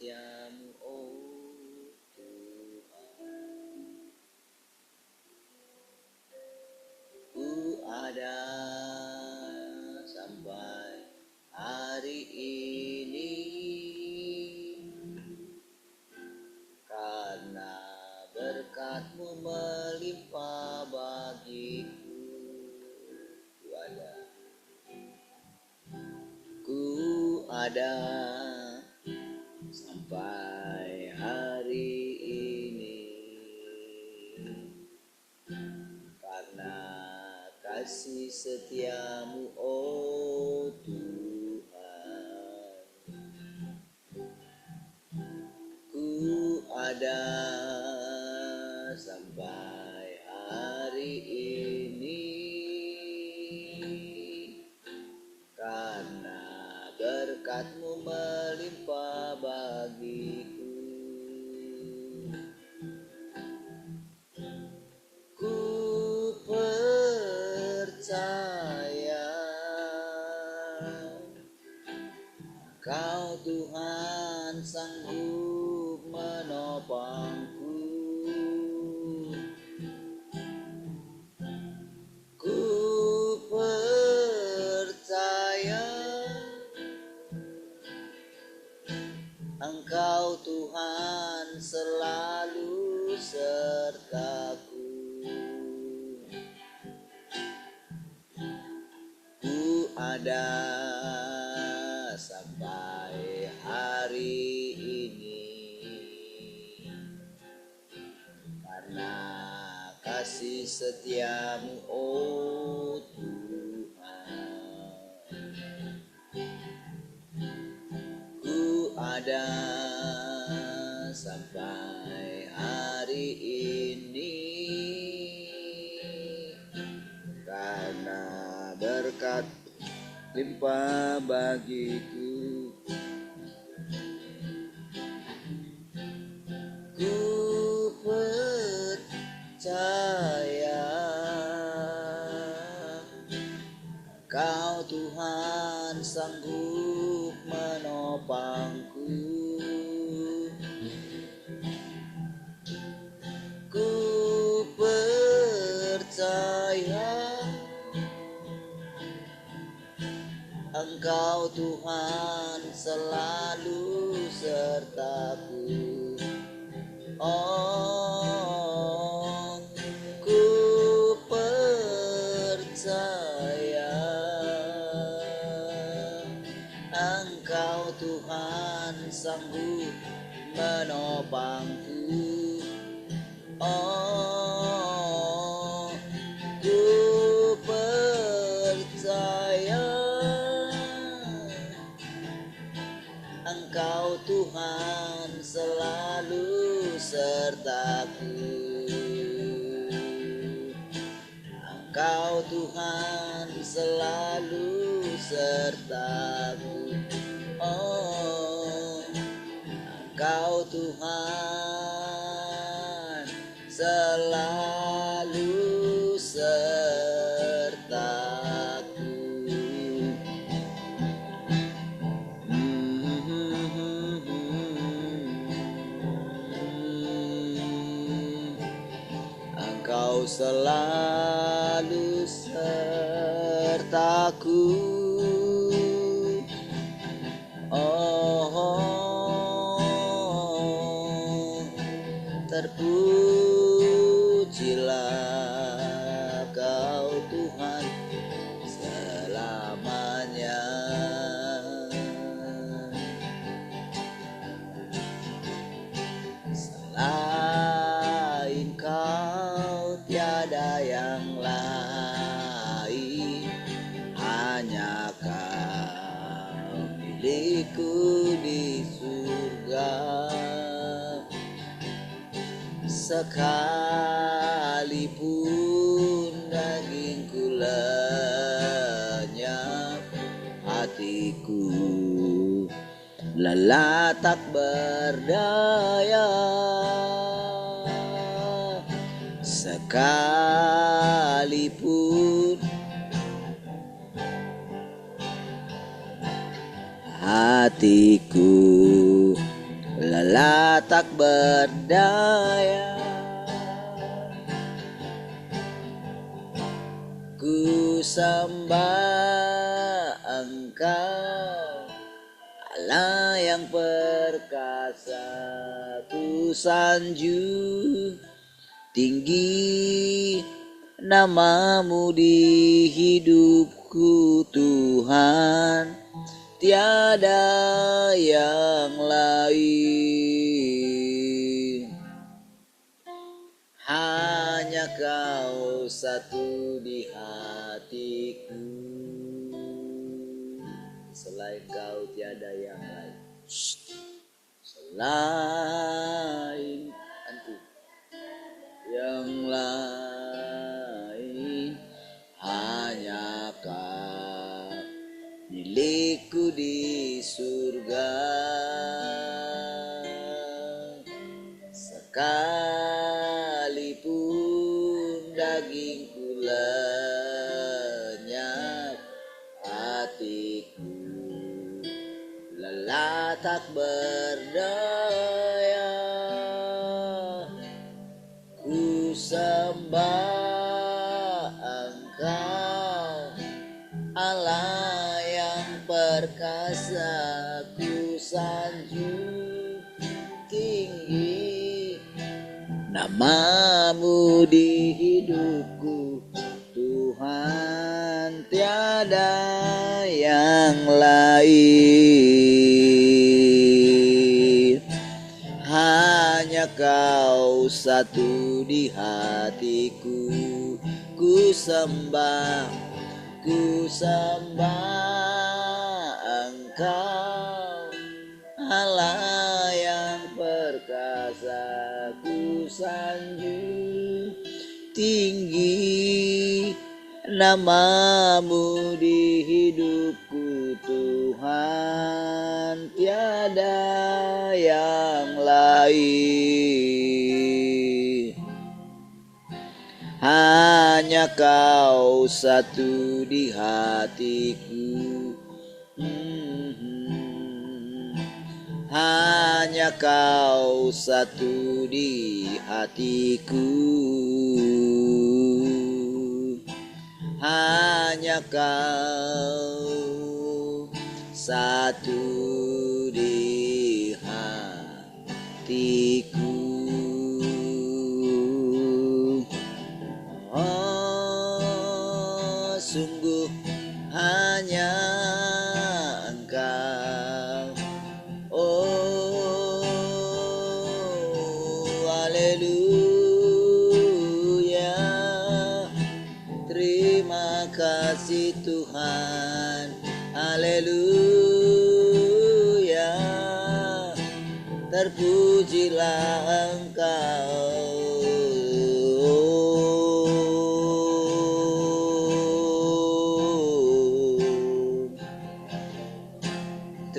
setiamu, oh Tuhan. Ku ada sampai hari ini karena berkat-Mu melimpah bagiku. Ku ada sampai hari ini karena kasih setiamu, oh Tuhan. Ku ada sampai hari ini karena berkat-Mu melimpah bagiku. Ku percaya Kau Tuhan sanggup menopangku. Ku percaya Engkau Tuhan selalu sertaku. Ku ada sampai hari ini karena kasih setiamu, oh Tuhan. Ku ada sampai hari ini karena berkat limpah bagiku. Ku percaya Kau Tuhan sanggup menopangku. Ku percaya Engkau Tuhan selalu sertaku. Oh, ku percaya Engkau Tuhan sanggup menopangku. Oh, ku percaya Engkau Tuhan selalu sertaku. Engkau Tuhan selalu sertaku. Oh, Engkau Tuhan selalu sertaku. Engkau selalu sertaku. Oh, terpujilah Kau Tuhan selamanya. Selain Kau tiada yang lain, hanya Kau milikku di surga. Sekalipun dagingku lenyap, hatiku lelah tak berdaya. Sekalipun hatiku lelah tak berdaya. Ku sembah Engkau, Allah yang perkasa. Ku sanjung tinggi namamu di hidupku Tuhan, tiada yang lain. Hanya Kau satu di hatiku, selain Kau tiada yang lain. Selain Engkau yang lain, hanya Kau milikku di surga. Sekalipun dagingku lenyap, hatiku lelah tak berdaya. Ku sembah Engkau, Allah yang perkasa. Ku sanjung tinggi namamu di hidupku Tuhan, tiada yang lain. Hanya Kau satu di hatiku. Ku sembah Engkau, Allah yang perkasa. Ku sanjung tinggi namamu di hidupku Tuhan, tiada yang lain. Hanya Kau satu di hatiku. Hanya Kau satu di hatiku. Hanya Kau satu di hatiku. Oh, sungguh hanya Engkau. Oh, haleluya. Terima kasih Tuhan. Haleluya. Terpujilah Engkau.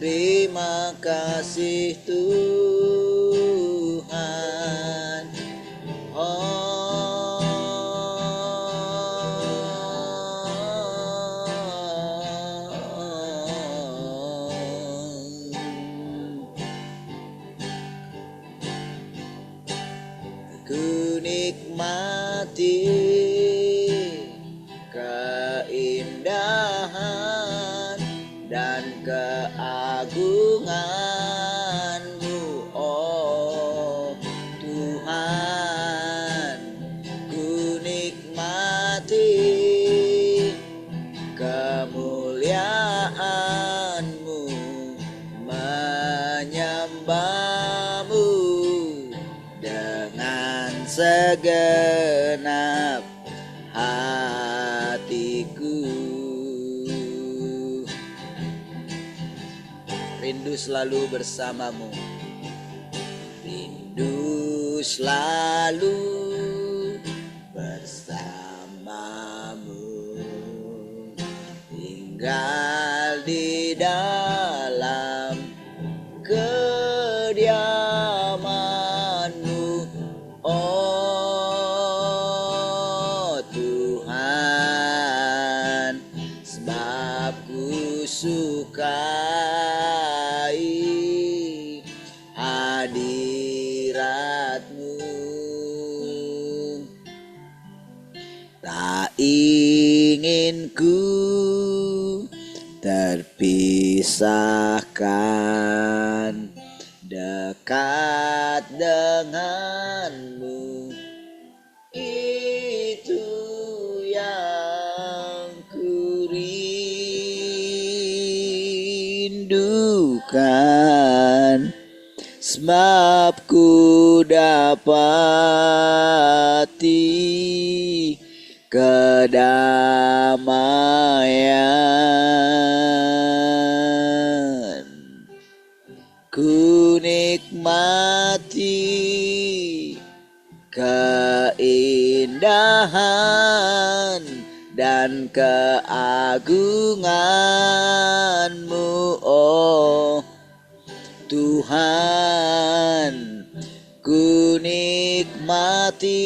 Terima kasih Tuhan. Ku nikmati keindahan dan keagungan-Mu, oh Tuhan. Ku nikmati kemuliaan-Mu, menyembah-Mu dengan segenap hatiku. Rindu selalu bersama-Mu, rindu selalu bersama-Mu, tinggal di dalam kediaman-Mu, oh Tuhan. Sebab ku sukai hadir rasakan dekat denganmu, itu yang kurindukan. Sebab ku dapati kedamaian, ku nikmati keindahan dan keagunganmu, oh Tuhan. Ku nikmati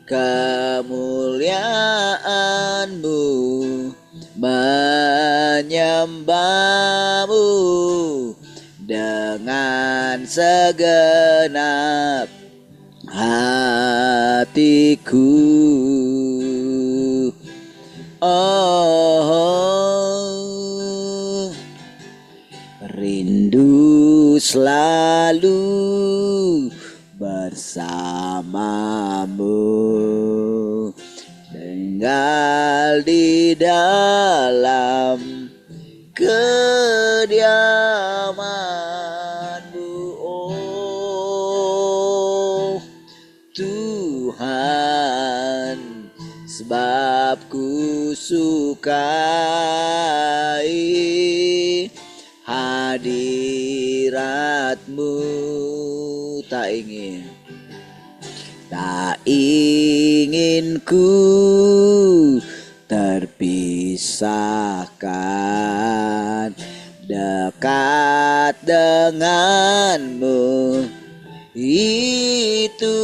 kemuliaan-Mu, menyembah-Mu dengan segenap hatiku. Oh, rindu selalu bersamamu, tinggal di dalam kediaman-Mu, oh Tuhan. Sebab ku sukai hadirat-Mu, tak ingin ku terpisahkan dekat denganmu, itu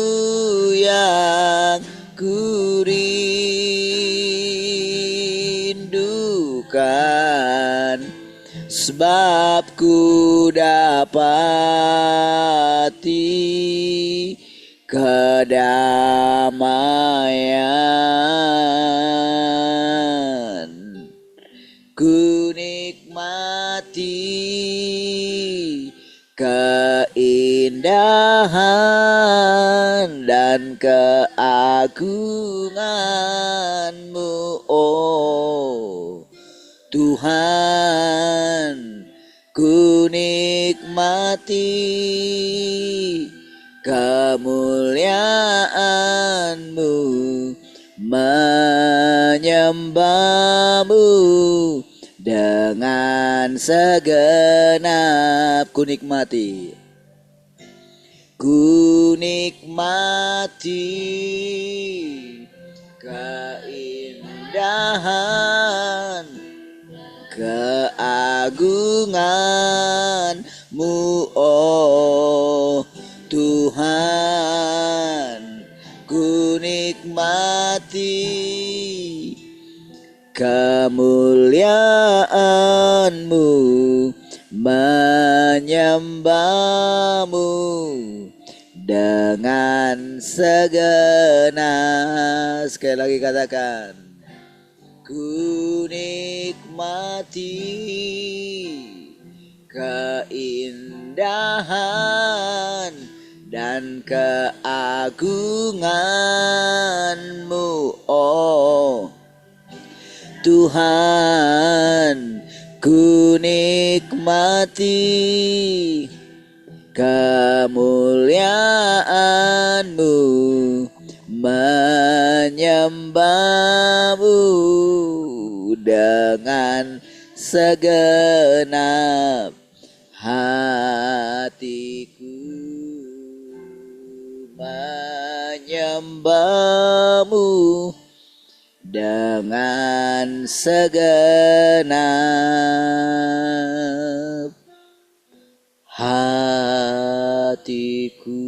yang ku rindukan. Sebab ku dapati kedamaian, ku nikmati keindahan dan keagungan-Mu, oh Tuhan. Ku nikmati kemuliaan-Mu, menyembah-Mu dengan segenap. Ku nikmati keindahan, keagungan-Mu, oh Tuhan. Ku nikmati kemuliaan-Mu, menyembah-Mu dengan segenap. Sekali lagi katakan, ku nikmati keindahan dan keagungan-Mu, oh Tuhan. Ku nikmati kemuliaan-Mu, menyembah-Mu dengan segenap hatiku, menyembah-Mu dengan segenap hatiku.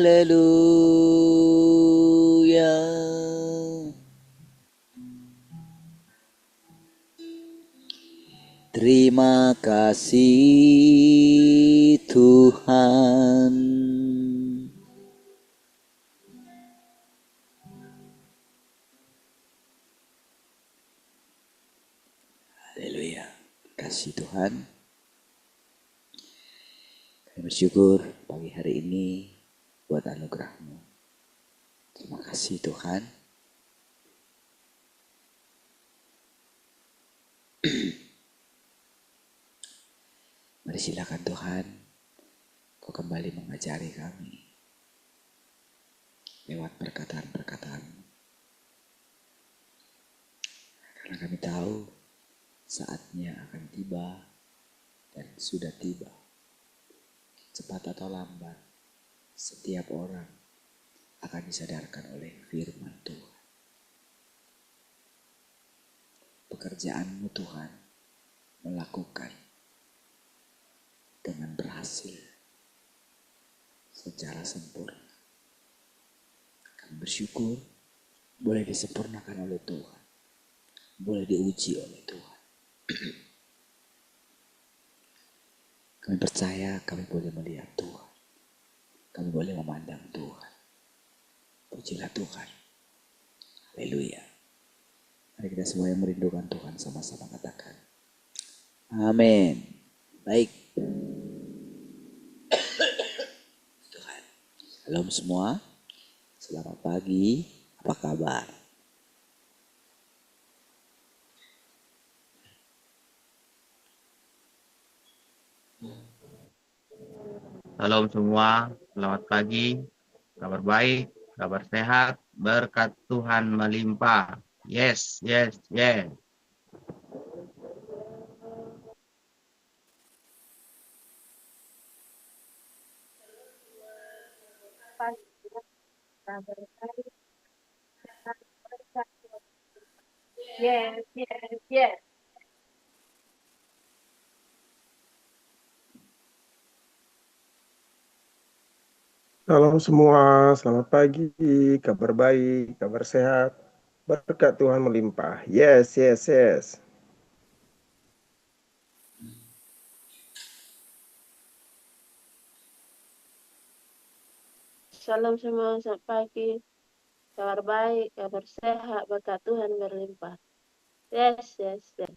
Haleluya. Terima kasih Tuhan. Haleluya. Kasih Tuhan. Kami bersyukur pagi hari ini buat anugerah-Mu. Terima kasih Tuhan. Mari silakan Tuhan, Kau kembali mengajari kami lewat perkataan-perkataan. Karena kami tahu saatnya akan tiba dan sudah tiba. Cepat atau lambat, setiap orang akan disadarkan oleh firman Tuhan. Pekerjaan-Mu Tuhan melakukan dengan berhasil secara sempurna. Kami bersyukur boleh disempurnakan oleh Tuhan, boleh diuji oleh Tuhan. Kami percaya kami boleh melihat Tuhan, kami boleh memandang Tuhan. Pujilah Tuhan. Haleluya. Mari kita semua yang merindukan Tuhan sama-sama katakan amin. Baik. Tuhan. Shalom semua. Selamat pagi. Apa kabar? Salam semua, selamat pagi, kabar baik, kabar sehat, berkat Tuhan melimpah. Yes, yes, yes. Yes, yes, yes. Salam semua, selamat pagi, kabar baik, kabar sehat, berkat Tuhan melimpah. Yes, yes, yes. Salam semua, selamat pagi. Kabar baik, kabar sehat, berkat Tuhan berlimpah. Yes, yes, yes.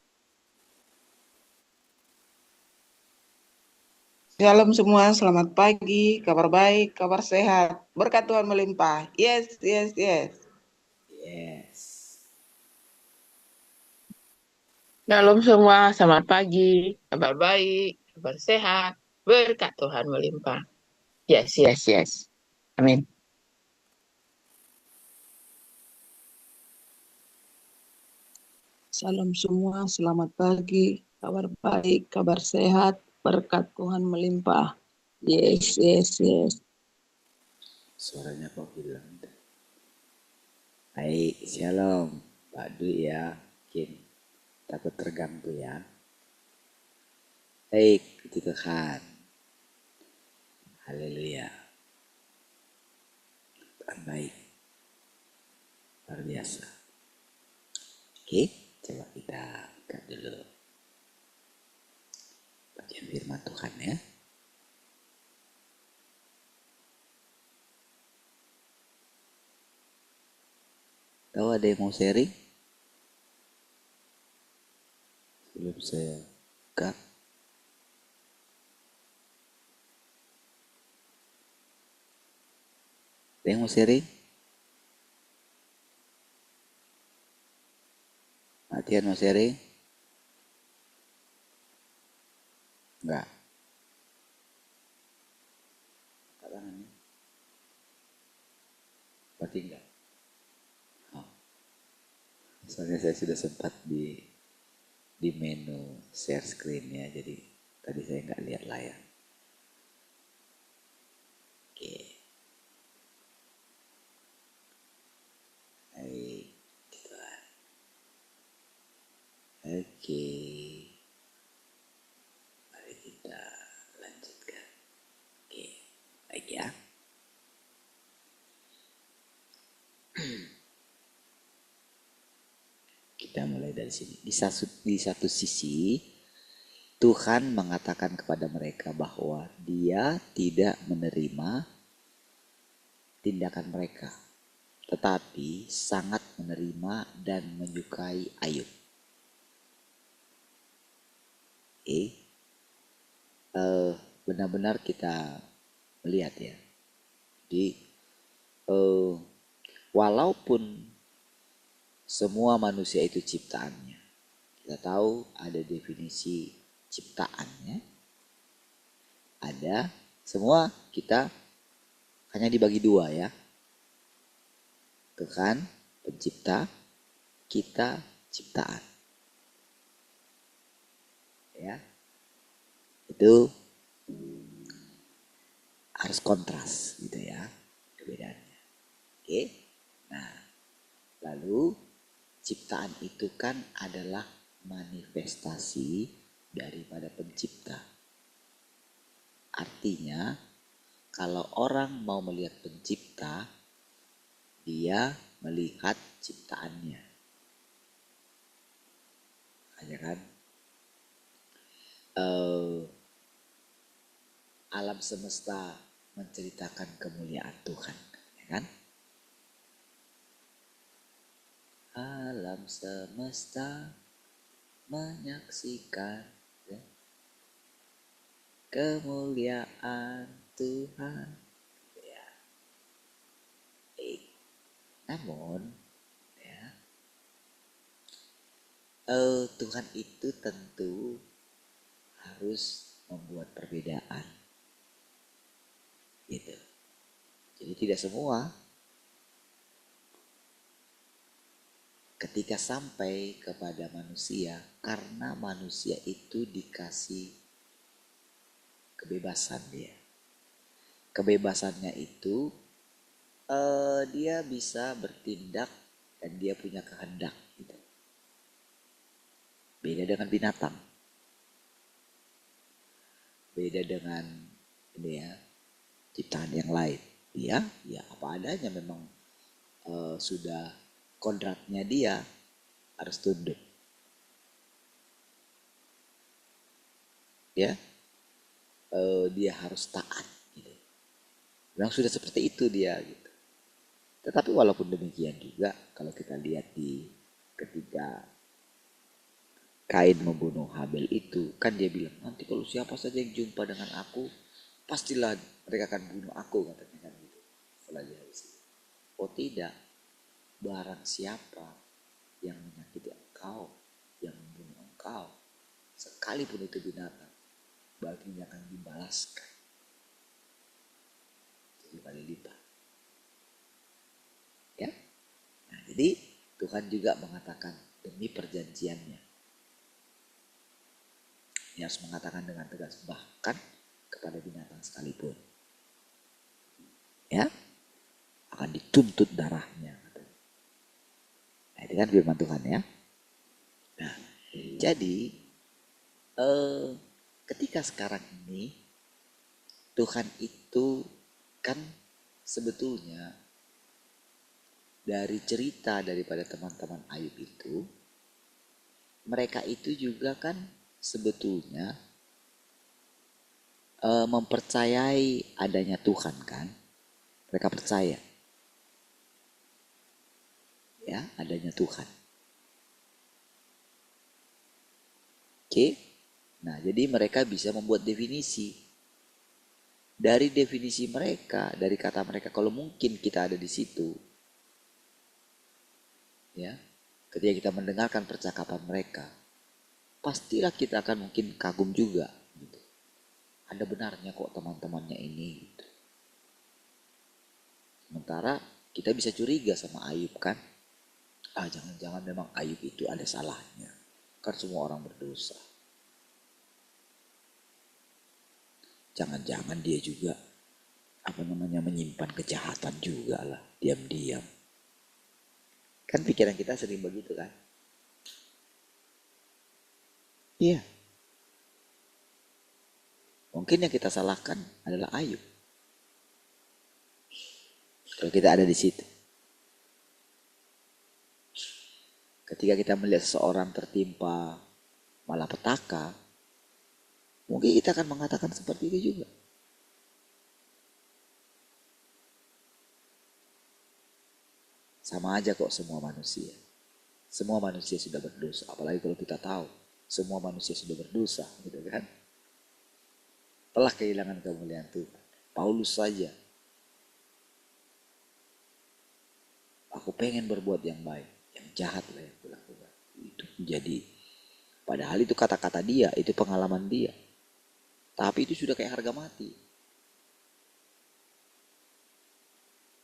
Shalom semua, selamat pagi, kabar baik, kabar sehat, berkat Tuhan melimpah. Yes, yes, yes. Yes. Shalom semua, selamat pagi, kabar baik, kabar sehat, berkat Tuhan melimpah. Yes, yes, yes. Amin. Salam semua, selamat pagi, kabar baik, kabar sehat, berkat Tuhan melimpah. Yes, yes, yes. Suaranya kok hilang. Baik, shalom. Pak Dwi ya, mungkin takut terganggu ya. Baik, puji Tuhan. Haleluya. Tuhan baik. Luar biasa. Oke, coba kita buka dulu bagian firman Tuhan ya. Tahu ada yang mau sharing? Sebelum saya buka. Ada yang mau sharing? Matian mau sharing? Enggak. Katangannya. Berarti enggak. Oh. Soalnya saya sudah sempat di menu share screen ya, jadi tadi saya nggak lihat layar. Oke. Baik. Oke. Mari kita lanjutkan. Oke. Baik ya. Kita mulai dari sini. Di satu sisi, Tuhan mengatakan kepada mereka bahwa Dia tidak menerima tindakan mereka, tetapi sangat menerima dan menyukai Ayub. Benar-benar kita melihat ya. Jadi walaupun semua manusia itu ciptaannya, kita tahu ada definisi ciptaannya, ada semua kita hanya dibagi dua ya. Tuhan pencipta, kita ciptaan. Ya. Itu harus kontras gitu ya perbedaannya. Oke. Nah, lalu ciptaan itu kan adalah manifestasi daripada pencipta. Artinya kalau orang mau melihat pencipta, dia melihat ciptaannya. Hanya kan alam semesta menceritakan kemuliaan Tuhan, ya kan? Alam semesta menyaksikan ya, kemuliaan Tuhan. Ya. Namun, ya, Tuhan itu tentu harus membuat perbedaan, gitu. Jadi tidak semua ketika sampai kepada manusia, karena manusia itu dikasih kebebasan dia. Kebebasannya itu dia bisa bertindak dan dia punya kehendak. Gitu. Beda dengan binatang. Beda dengan ini ya, ciptaan yang lain. Dia ya apa adanya memang sudah kodratnya dia harus tunduk. Ya. Dia harus taat gitu. Memang sudah seperti itu dia gitu. Tetapi walaupun demikian juga kalau kita lihat di ketika Kain membunuh Habel itu, kan dia bilang nanti kalau siapa saja yang jumpa dengan aku, pastilah mereka akan bunuh aku, katanya kan gitu. Setelah dia habis itu. Oh tidak, barang siapa yang menyakiti engkau, yang membunuh engkau, sekalipun itu binatang, baginya akan dibalaskan 7 kali lipat. Ya, nah jadi Tuhan juga mengatakan demi perjanjiannya. Dia harus mengatakan dengan tegas bahkan kepada binatang sekalipun. Ya, akan dituntut darahnya. Nah, itu kan firman Tuhan ya. Nah, jadi ketika sekarang ini Tuhan itu kan sebetulnya dari cerita daripada teman-teman Ayub itu, mereka itu juga kan sebetulnya mempercayai adanya Tuhan kan. Mereka percaya ya adanya Tuhan. Oke. Nah, jadi mereka bisa membuat definisi. Dari definisi mereka, dari kata mereka, kalau mungkin kita ada di situ. Ya. Ketika kita mendengarkan percakapan mereka, pastilah kita akan mungkin kagum juga gitu. Ada benarnya kok teman-temannya ini gitu. Sementara kita bisa curiga sama Ayub kan. Jangan-jangan memang Ayub itu ada salahnya. Kan semua orang berdosa. Jangan-jangan dia juga menyimpan kejahatan juga lah, diam-diam. Kan pikiran kita sering begitu kan. Iya. Mungkin yang kita salahkan adalah Ayub. Kalau kita ada di situ. Ketika kita melihat seseorang tertimpa malapetaka, mungkin kita akan mengatakan seperti itu juga. Sama aja kok semua manusia. Semua manusia sudah berdosa. Apalagi kalau kita tahu semua manusia sudah berdosa, gitu kan? Telah kehilangan kemuliaan Tuhan. Paulus saja, aku pengen berbuat yang baik, yang jahat lah yang kulakukan. Itu menjadi, padahal itu kata-kata dia, itu pengalaman dia. Tapi itu sudah kayak harga mati.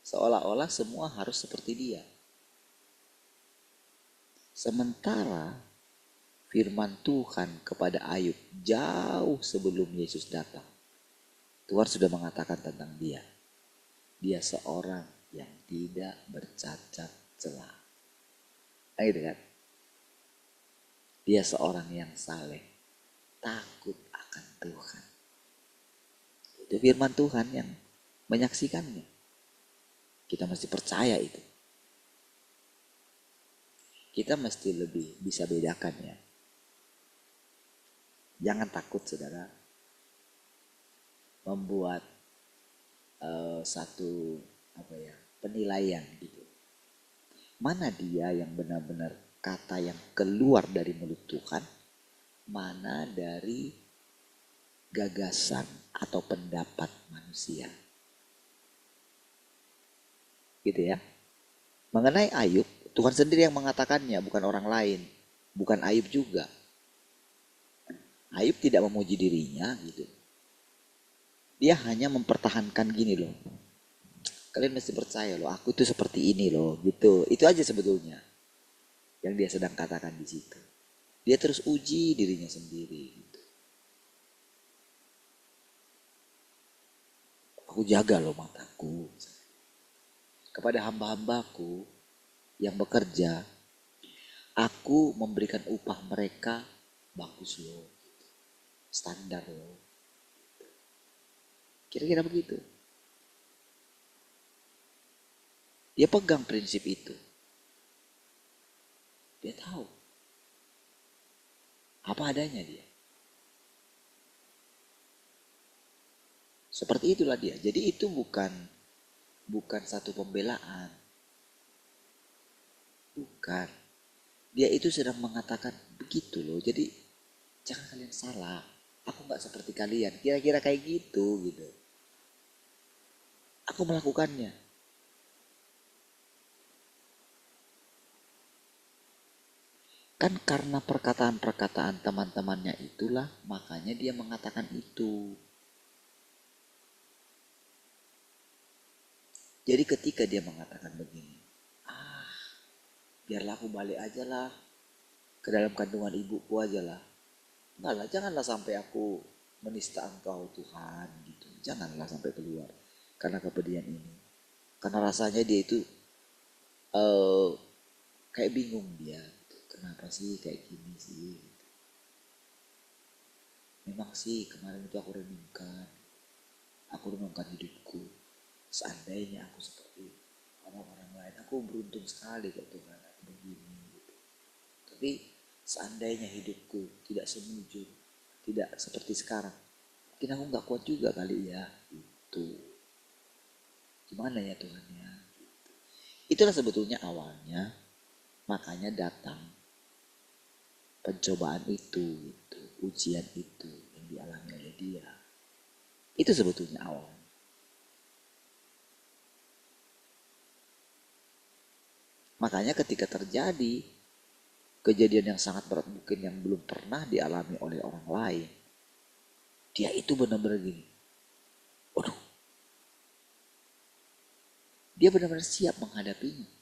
Seolah-olah semua harus seperti dia. Sementara firman Tuhan kepada Ayub jauh sebelum Yesus datang, Tuhan sudah mengatakan tentang dia. Dia seorang yang tidak bercacat celah. Nah, gitu kan? Dia seorang yang saleh, takut akan Tuhan. Itu firman Tuhan yang menyaksikannya. Kita mesti percaya itu. Kita mesti lebih bisa bedakan ya. Jangan takut saudara membuat satu penilaian gitu. Mana dia yang benar-benar kata yang keluar dari mulut Tuhan, mana dari gagasan atau pendapat manusia. Gitu ya. Mengenai Ayub, Tuhan sendiri yang mengatakannya, bukan orang lain. Bukan Ayub juga. Ayub tidak memuji dirinya gitu. Dia hanya mempertahankan gini loh. Kalian mesti percaya loh, aku itu seperti ini loh gitu. Itu aja sebetulnya yang dia sedang katakan di situ. Dia terus uji dirinya sendiri gitu. Aku jaga loh mataku. Kepada hamba-hambaku yang bekerja, aku memberikan upah mereka bagus loh, standar loh. Kira-kira begitu. Dia pegang prinsip itu. Dia tahu apa adanya dia. Seperti itulah dia. Jadi itu bukan satu pembelaan. Bukan. Dia itu sedang mengatakan begitu loh. Jadi jangan kalian salah. Aku gak seperti kalian. Kira-kira kayak gitu. Aku melakukannya. Kan karena perkataan-perkataan teman-temannya itulah, makanya dia mengatakan itu. Jadi ketika dia mengatakan begini, biarlah aku balik aja lah ke dalam kandungan ibuku aja lah. Enggak lah, janganlah sampai aku menista engkau Tuhan gitu. Janganlah sampai keluar karena kepedihan ini. Karena rasanya dia itu kayak bingung dia. Kenapa sih kayak gini sih? Memang sih kemarin itu aku renungkan hidupku. Seandainya aku seperti orang-orang lain, aku beruntung sekali kok Tuhan aku begini. Gitu. Tapi seandainya hidupku tidak semujur, tidak seperti sekarang, mungkin aku nggak kuat juga kali ya. Itu gimana ya Tuhan ya? Gitu. Itulah sebetulnya awalnya, makanya datang pencobaan itu, ujian itu yang dialami oleh dia. Itu sebetulnya awal. Makanya ketika terjadi kejadian yang sangat berat mungkin yang belum pernah dialami oleh orang lain, dia itu benar-benar gini, waduh, dia benar-benar siap menghadapinya.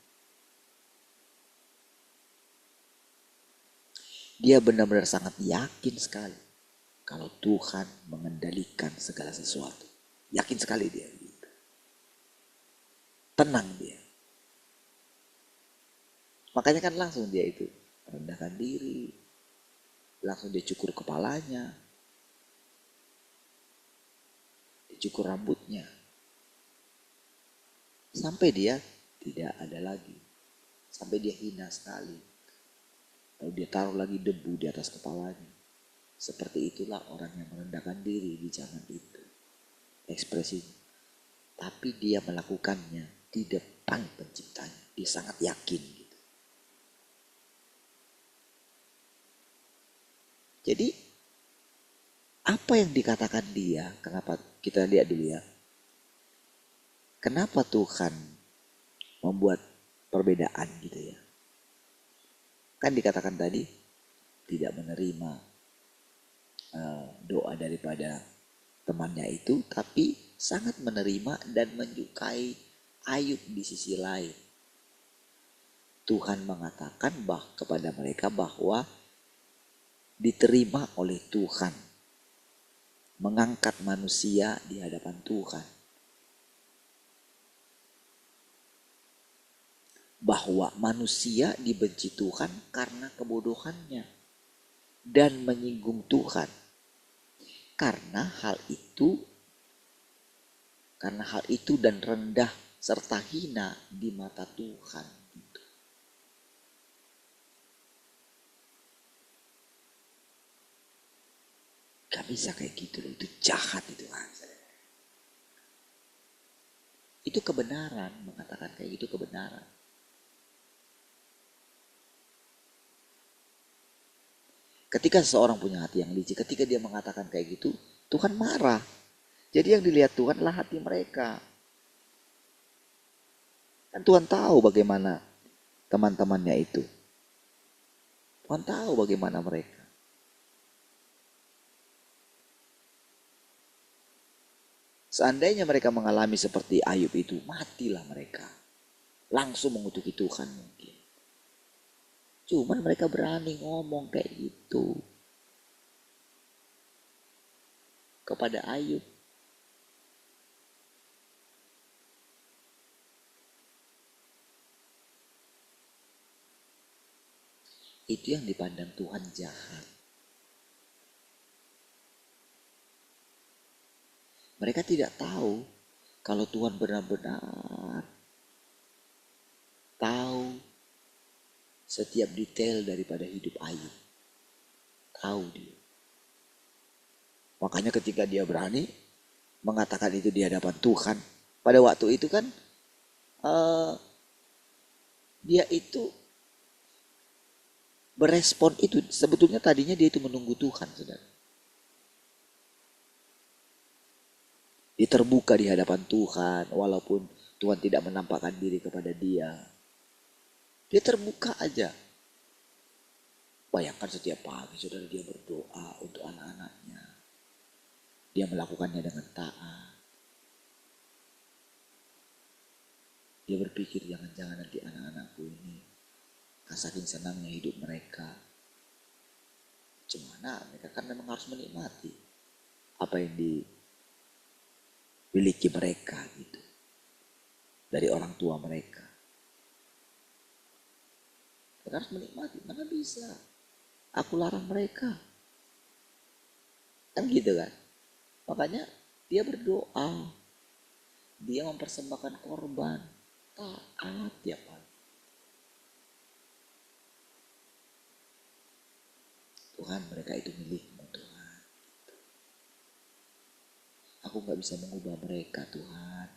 Dia benar-benar sangat yakin sekali kalau Tuhan mengendalikan segala sesuatu. Yakin sekali dia gitu. Tenang dia. Makanya kan langsung dia itu merendahkan diri, langsung dia cukur kepalanya, dia cukur rambutnya, sampai dia tidak ada lagi, sampai dia hina sekali. Lalu dia taruh lagi debu di atas kepalanya. Seperti itulah orang yang merendahkan diri di zaman itu. Ekspresinya. Tapi dia melakukannya di depan penciptanya. Dia sangat yakin gitu. Jadi apa yang dikatakan dia? Kenapa kita lihat dulu ya. Kenapa Tuhan membuat perbedaan gitu ya. Kan dikatakan tadi tidak menerima doa daripada temannya itu, tapi sangat menerima dan menyukai Ayub di sisi lain. Tuhan mengatakan kepada mereka bahwa diterima oleh Tuhan, mengangkat manusia di hadapan Tuhan. Bahwa manusia dibenci Tuhan karena kebodohannya dan menyinggung Tuhan. Karena hal itu dan rendah serta hina di mata Tuhan. Gitu. Gak bisa kayak gitu loh, itu jahat itu. Itu kebenaran, mengatakan kayak gitu kebenaran. Ketika seseorang punya hati yang licik, ketika dia mengatakan kayak gitu, Tuhan marah. Jadi yang dilihat Tuhan adalah hati mereka. Kan Tuhan tahu bagaimana teman-temannya itu. Tuhan tahu bagaimana mereka. Seandainya mereka mengalami seperti Ayub itu, matilah mereka. Langsung mengutuki Tuhan mungkin. Cuman mereka berani ngomong kayak gitu kepada Ayub. Itu yang dipandang Tuhan jahat. Mereka tidak tahu kalau Tuhan benar-benar tahu setiap detail daripada hidup Ayub. Tahu dia. Makanya ketika dia berani mengatakan itu di hadapan Tuhan. Pada waktu itu kan dia itu berespon itu. Sebetulnya tadinya dia itu menunggu Tuhan, saudara. Dia terbuka di hadapan Tuhan walaupun Tuhan tidak menampakkan diri kepada dia. Dia terbuka aja. Bayangkan setiap pagi saudara dia berdoa untuk anak-anaknya. Dia melakukannya dengan taat. Dia berpikir jangan-jangan nanti anak-anakku ini saking senangnya hidup mereka. Cuma mereka kan memang harus menikmati apa yang dimiliki mereka gitu. Dari orang tua mereka. Mereka harus menikmati, mana bisa. Aku larang mereka. Kan gitu kan. Makanya dia berdoa. Dia mempersembahkan korban. Taat tiap hari. Tuhan, mereka itu milikmu Tuhan. Aku gak bisa mengubah mereka Tuhan.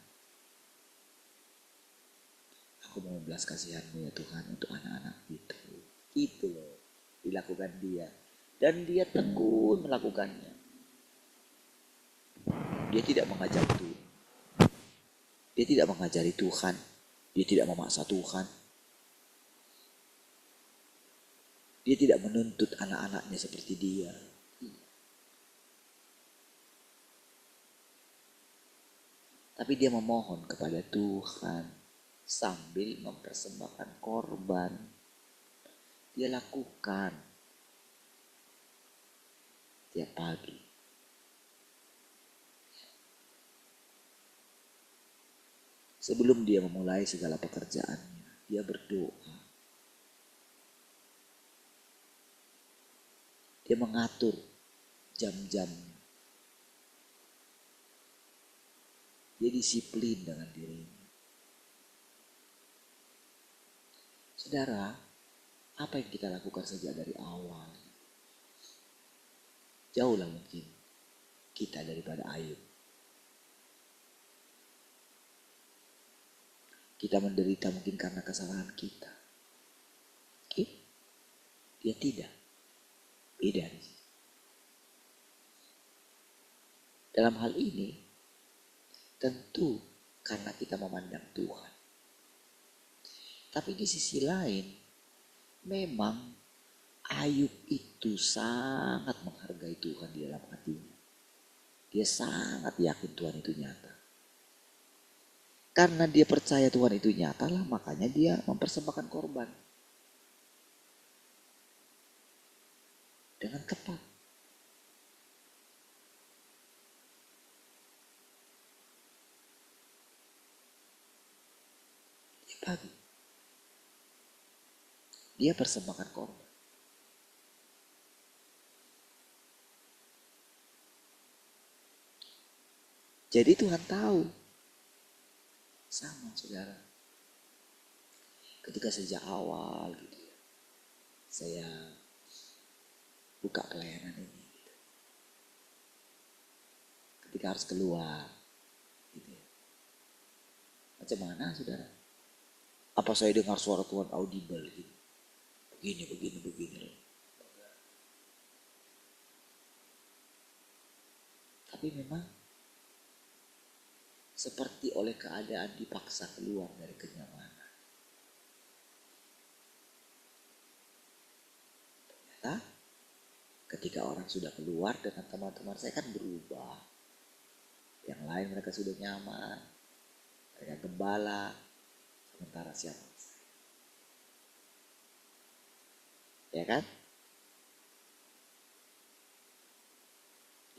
Aku mau belas kasihanmu ya Tuhan untuk anak-anak itu. Itu loh dilakukan dia. Dan dia tekun melakukannya. Dia tidak mengajak Tuhan. Dia tidak mengajari Tuhan. Dia tidak memaksa Tuhan. Dia tidak menuntut anak-anaknya seperti dia. Tapi dia memohon kepada Tuhan sambil mempersembahkan korban. Dia lakukan tiap pagi. Sebelum dia memulai segala pekerjaannya, dia berdoa. Dia mengatur jam-jamnya. Dia disiplin dengan dirinya. Saudara, apa yang kita lakukan sejak dari awal. Jauhlah mungkin kita daripada Ayub. Kita menderita mungkin karena kesalahan kita. Oke? Dia tidak. Beda. Dalam hal ini, tentu karena kita memandang Tuhan. Tapi di sisi lain, memang Ayub itu sangat menghargai Tuhan di dalam hatinya. Dia sangat yakin Tuhan itu nyata. Karena dia percaya Tuhan itu nyata lah, makanya dia mempersembahkan korban. Dengan tepat. Dia bagi. Dia persembahkan korban. Jadi Tuhan tahu. Sama saudara. Ketika sejak awal gitu ya, saya buka pelayanan ini. Gitu. Ketika harus keluar. Gitu ya. Macam mana saudara? Apa saya dengar suara Tuhan audible gitu? Begini. Tapi memang seperti oleh keadaan dipaksa keluar dari kenyamanan. Ternyata ketika orang sudah keluar dengan teman-teman saya kan berubah. Yang lain mereka sudah nyaman, mereka gembala, sementara siapa saya? Ya kan?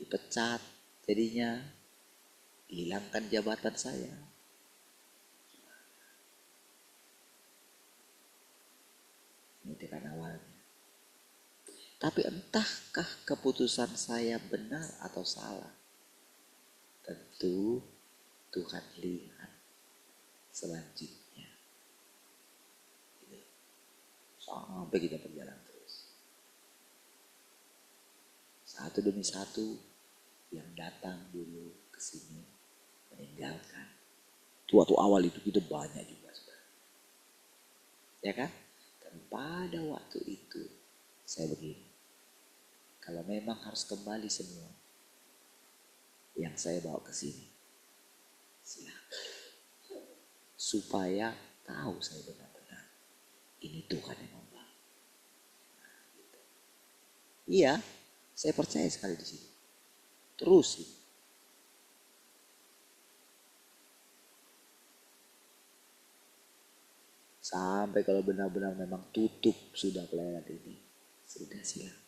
Dipecat jadinya, hilangkan jabatan saya. Ini dengan awalnya. Tapi entahkah keputusan saya benar atau salah? Tentu Tuhan lihat selanjutnya. Sampai kita berjalan terus. Satu demi satu yang datang dulu ke sini meninggalkan. Waktu awal itu kita banyak juga, saudara. Ya kan? Dan pada waktu itu saya begini. Kalau memang harus kembali semua yang saya bawa ke sini, silakan. Supaya tahu saya benar-benar ini Tuhan yang membawa. Nah, gitu. Iya, saya percaya sekali di sini. Terus ini. Sampai kalau benar-benar memang tutup sudah pelayanan ini, sudah silakan.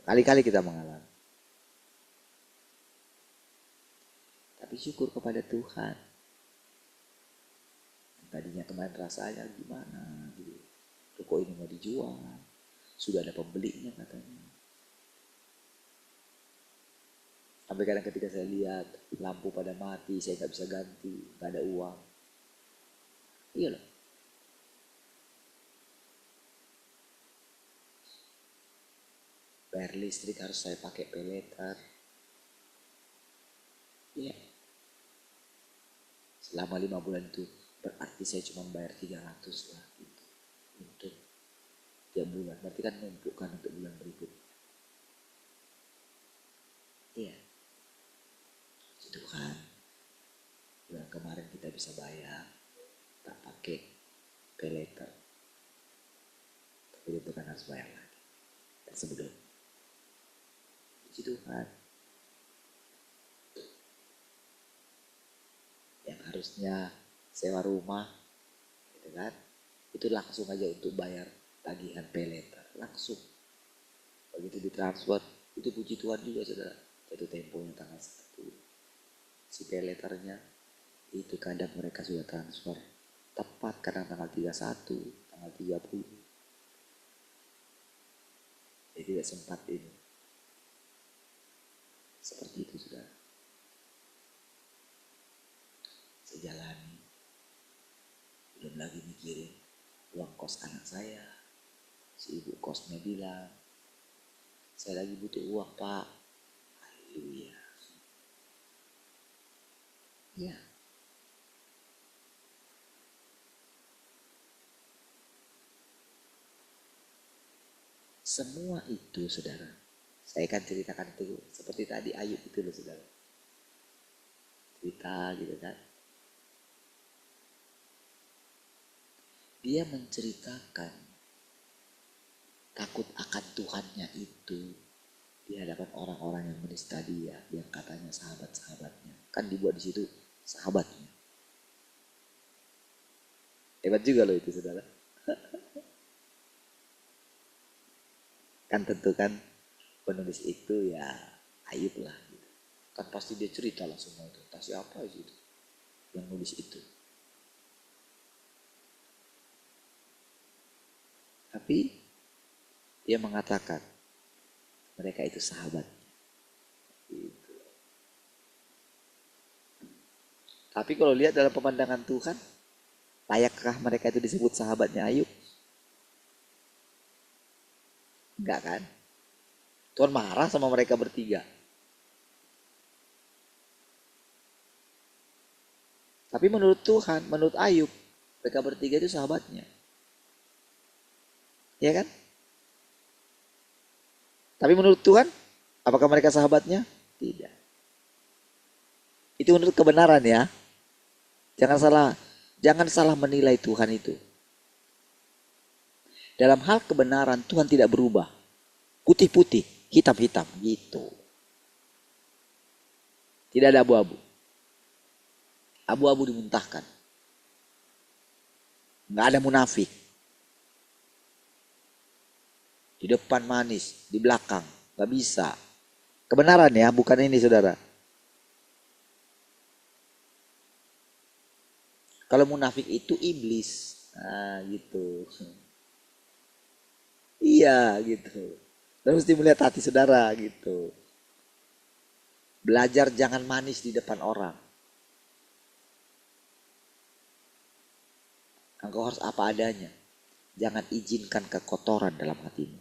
Kali-kali kita mengalami. Tapi syukur kepada Tuhan. Tadinya kemarin rasanya gimana gitu. Toko ini mau dijual. Sudah ada pembelinya katanya. Sampai kadang ketika saya lihat lampu pada mati, saya gak bisa ganti, gak ada uang. Iya loh. Bayar listrik harus saya pakai peleter. Iya. Selama 5 bulan itu berarti saya cuma bayar 300 lah gitu. Untuk tiap bulan. Berarti kan numpukkan untuk bulan berikutnya. Iya. Tuhan. Bulan kemarin kita bisa bayar. Tak pakai peleter. Tapi itu kan harus bayar lagi. Dan sebelum. Puji Tuhan. Yang harusnya sewa rumah, gitu kan, itu langsung aja untuk bayar tagihan peleter, langsung. Begitu ditransfer, itu puji Tuhan juga saudara. Jatuh temponya tanggal 1. Si peleternya, itu kadang mereka sudah transfer. Tepat kadang tanggal 31, tanggal 30. Jadi tidak sempat ini. Seperti itu saudara. Sejalani. Belum belum lagi mikirin uang kos anak saya. Si ibu kosnya bilang, saya lagi butuh uang pak. Haleluya. Ya. Semua itu saudara, saya akan ceritakan itu seperti tadi Ayub itu loh saudara. Cerita gitu kan. Dia menceritakan takut akan Tuhannya itu di hadapan orang-orang yang menista dia, yang katanya sahabat-sahabatnya. Kan dibuat di situ sahabatnya. Hebat juga loh itu saudara. Kan tentu kan penulis itu ya Ayub lah. Gitu. Kan pasti dia cerita lah semua itu. Entah siapa itu yang nulis itu. Tapi dia mengatakan mereka itu sahabat. Gitu. Tapi kalau lihat dalam pemandangan Tuhan, layakkah mereka itu disebut sahabatnya Ayub? Enggak kan? Tuhan marah sama mereka bertiga. Tapi menurut Tuhan, menurut Ayub, mereka bertiga itu sahabatnya. Ya kan? Tapi menurut Tuhan, apakah mereka sahabatnya? Tidak. Itu menurut kebenaran ya. Jangan salah menilai Tuhan itu. Dalam hal kebenaran Tuhan tidak berubah. Putih-putih, hitam-hitam gitu. Tidak ada abu-abu. Abu-abu dimuntahkan. Nggak ada munafik. Di depan manis, di belakang. Nggak bisa. Kebenaran ya, bukan ini saudara. Kalau munafik itu iblis. Nah gitu. Iya gitu. Dan mesti melihat hati saudara gitu. Belajar jangan manis di depan orang. Engkau harus apa adanya. Jangan izinkan kekotoran dalam hatimu.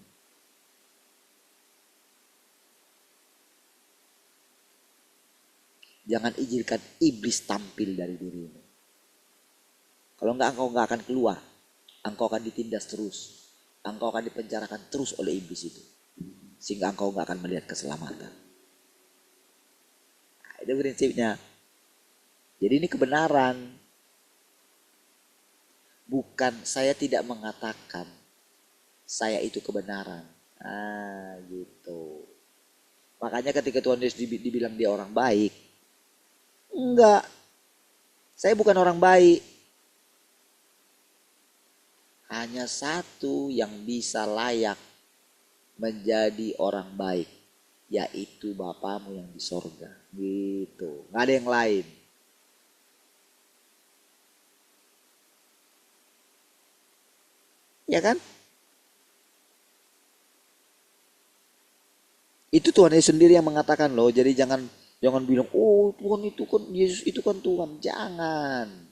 Jangan izinkan iblis tampil dari dirimu. Kalau enggak, engkau enggak akan keluar. Engkau akan ditindas terus. Engkau akan dipenjarakan terus oleh iblis itu. Sehingga engkau enggak akan melihat keselamatan. Nah, itu prinsipnya. Jadi ini kebenaran. Bukan saya tidak mengatakan saya itu kebenaran. Ah gitu. Makanya ketika Tuhan Yesus dibilang dia orang baik. Enggak. Saya bukan orang baik. Hanya satu yang bisa layak menjadi orang baik. Yaitu Bapamu yang di sorga. Gitu. Nggak ada yang lain. Ya kan? Itu Tuhan Yesus sendiri yang mengatakan loh. Jadi jangan bilang, oh Tuhan itu kan, Yesus itu kan Tuhan. Jangan.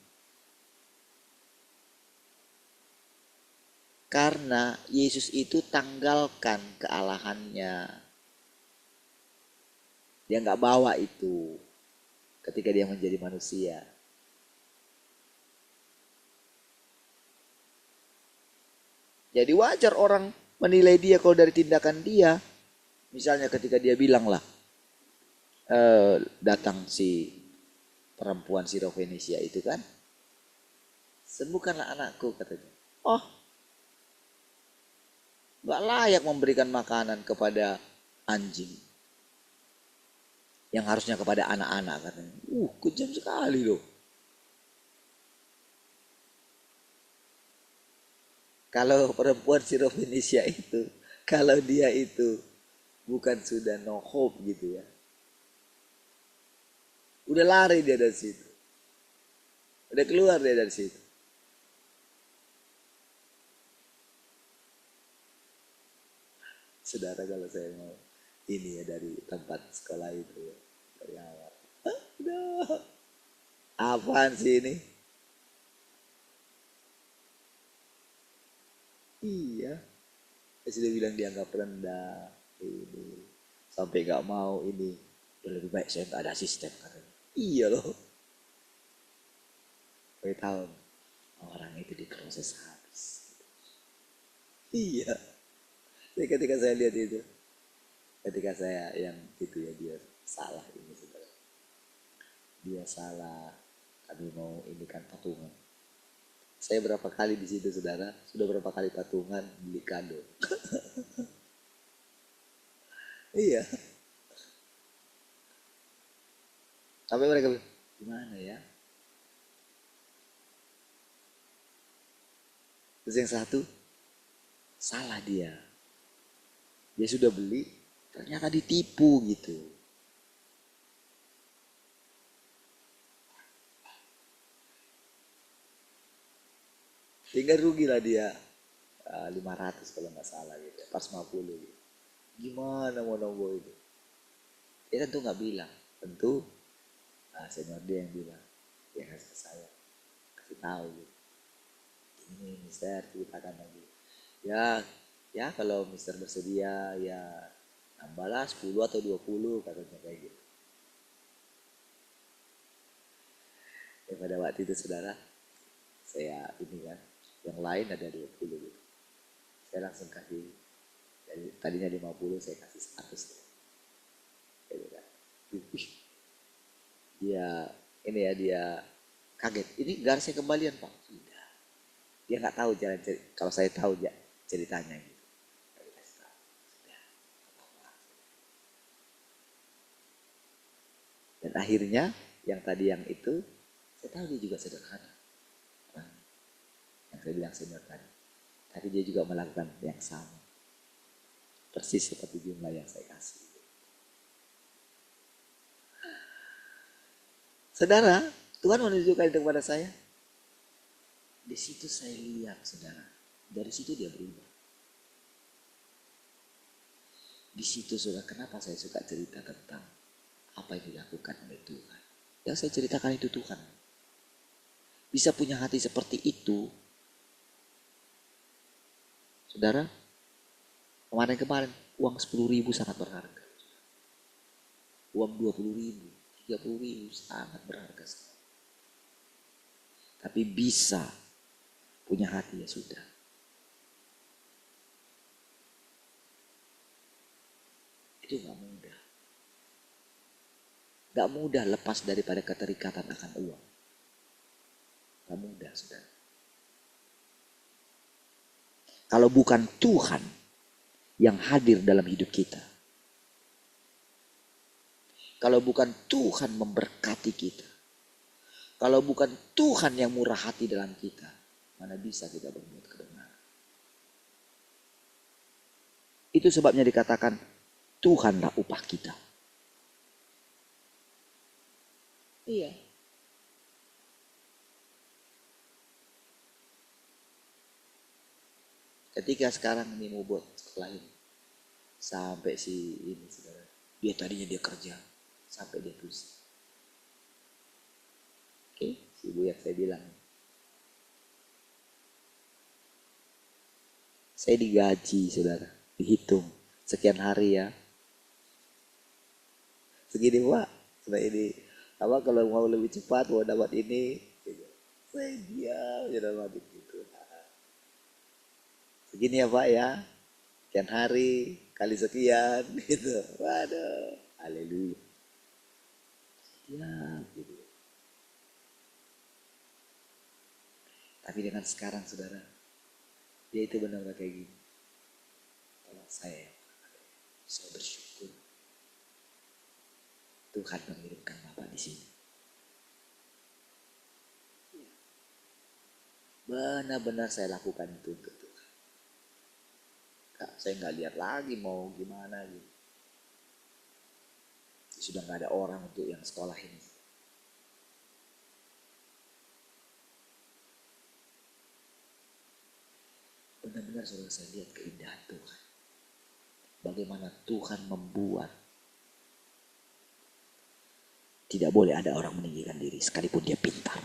Karena Yesus itu tanggalkan kealahannya. Dia nggak bawa itu ketika dia menjadi manusia. Jadi wajar orang menilai dia kalau dari tindakan dia. Misalnya ketika dia bilang lah, datang si perempuan Sirofenisia itu kan. Sembuhkanlah anakku katanya. Oh, gak layak memberikan makanan kepada anjing. Yang harusnya kepada anak-anak katanya. Kejam sekali loh. Kalau perempuan Sirofenisia itu, kalau dia itu bukan sudah no hope gitu ya. Udah lari dia dari situ. Udah keluar dia dari situ. Saudara kalau saya mau ini ya dari tempat sekolah itu ya. Dari awal. Apaan sih ini? Iya, saya sudah bilang dianggap rendah, ini sampai nggak mau ini. Ya lebih baik saya nggak ada asisten katanya. Iya loh, saya tahu orang itu diproses habis. Iya, jadi ketika saya lihat itu, ketika saya yang itu ya dia salah ini sebenarnya, dia salah. Kami mau ini kan patungan. Saya berapa kali di situ saudara, sudah berapa kali patungan beli kado. Iya, sampai mereka bilang, gimana ya? Terus yang satu, salah dia. Dia sudah beli, ternyata ditipu gitu. Sehingga rugilah dia 500 kalau nggak salah gitu, pas 50 gitu. Gimana mau nunggu itu? Dia tentu nggak bilang, tentu senior dia yang bilang, dia kasih ke saya, kasih tahu gitu. Ini Mister ceritakan lagi. Ya kalau Mister bersedia ya tambahlah 10 atau 20 katanya kayak gitu. Ya pada waktu itu saudara, saya ini kan, yang lain ada 20 gitu. Saya langsung kasih, dari tadinya 50 saya kasih 100 gitu kan. Dia ini ya, dia kaget, ini garisnya kembalian Pak. Sudah, dia nggak tahu jalan cerita. Kalau saya tahu ya ceritanya gitu. Dan akhirnya yang tadi yang itu, saya tahu dia juga sederhana. Yang saya bilang senior tadi. Tapi dia juga melakukan yang sama. Persis seperti jumlah yang saya kasih. Saudara, Tuhan menunjukkan itu kepada saya. Di situ saya lihat saudara. Dari situ dia berubah. Di situ saudara, kenapa saya suka cerita tentang apa yang dilakukan oleh Tuhan. Yang saya ceritakan itu Tuhan. Bisa punya hati seperti itu. Saudara, kemarin uang 10.000 sangat berharga. Uang 20.000, 30.000 sangat berharga sekali. Tapi bisa punya hati ya sudah. Itu gak mudah. Gak mudah lepas daripada keterikatan akan uang. Gak mudah saudara. Kalau bukan Tuhan yang hadir dalam hidup kita. Kalau bukan Tuhan memberkati kita. Kalau bukan Tuhan yang murah hati dalam kita. Mana bisa kita berbuat kebenaran. Itu sebabnya dikatakan Tuhanlah upah kita. Iya. Ketika sekarang ini mau buat sekolah ini. Sampai si ini saudara. Dia tadinya dia kerja. Sampai dia pusing. Oke, si ibu yang saya bilang. Saya digaji saudara. Dihitung. Sekian hari ya. Segini Pak. Setelah ini. Apa kalau mau lebih cepat mau dapat ini. Saya diam. Dalam hati gitu. Segini ya Pak ya. Sekian hari. Kali sekian. Gitu. Waduh. Haleluya. Ya gitu. Tapi dengan sekarang saudara. Dia itu benar-benar kayak gini. Kalau saya bersyukur. Tuhan mengirimkan Bapak di sini. Benar-benar saya lakukan itu untuk Tuhan. Saya nggak lihat lagi mau gimana gitu. Sudah nggak ada orang untuk yang sekolah ini. Benar-benar saudara saya lihat keindahan Tuhan. Bagaimana Tuhan membuat tidak boleh ada orang meninggikan diri sekalipun dia pintar.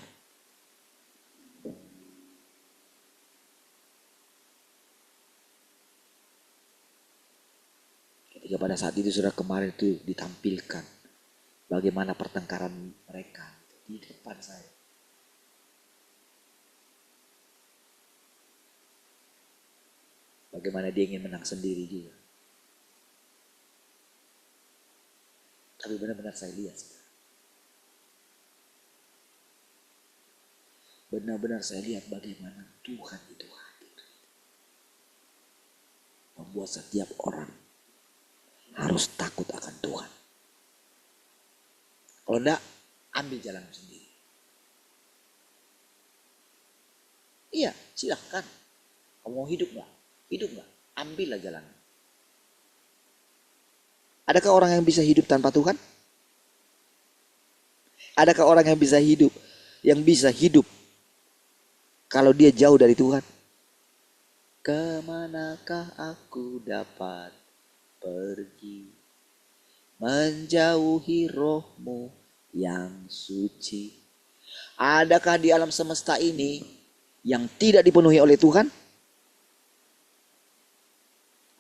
Ketika pada saat itu saudara kemarin itu ditampilkan bagaimana pertengkaran mereka di depan saya. Bagaimana dia ingin menang sendiri juga. Tapi benar-benar saya lihat. Benar-benar saya lihat bagaimana Tuhan itu hadir. Membuat setiap orang harus takut akan Tuhan. Kalau enggak, ambil jalan sendiri. Iya, silahkan. Kamu mau hidup enggak? Hidup enggak? Ambillah jalan. Adakah orang yang bisa hidup tanpa Tuhan? Adakah orang yang bisa hidup kalau dia jauh dari Tuhan? Kemanakah aku dapat pergi menjauhi rohmu yang suci? Adakah di alam semesta ini yang tidak dipenuhi oleh Tuhan?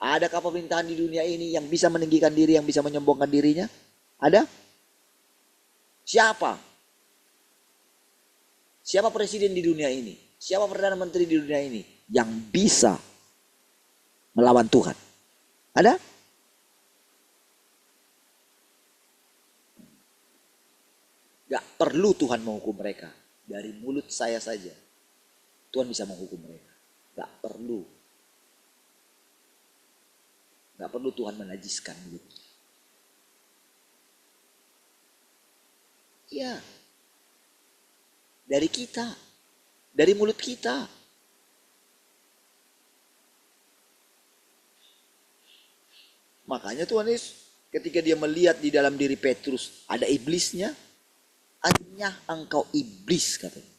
Adakah pemerintahan di dunia ini yang bisa meninggikan diri, yang bisa menyombongkan dirinya? Ada? Siapa? Siapa presiden di dunia ini? Siapa perdana menteri di dunia ini yang bisa melawan Tuhan? Ada? Gak perlu Tuhan menghukum mereka. Dari mulut saya saja Tuhan bisa menghukum mereka. Gak perlu. Gak perlu Tuhan menajiskan mulutnya. Ya, dari kita, dari mulut kita. Makanya Tuhan Yesus ketika dia melihat di dalam diri Petrus ada iblisnya, "Anyah engkau iblis," katanya.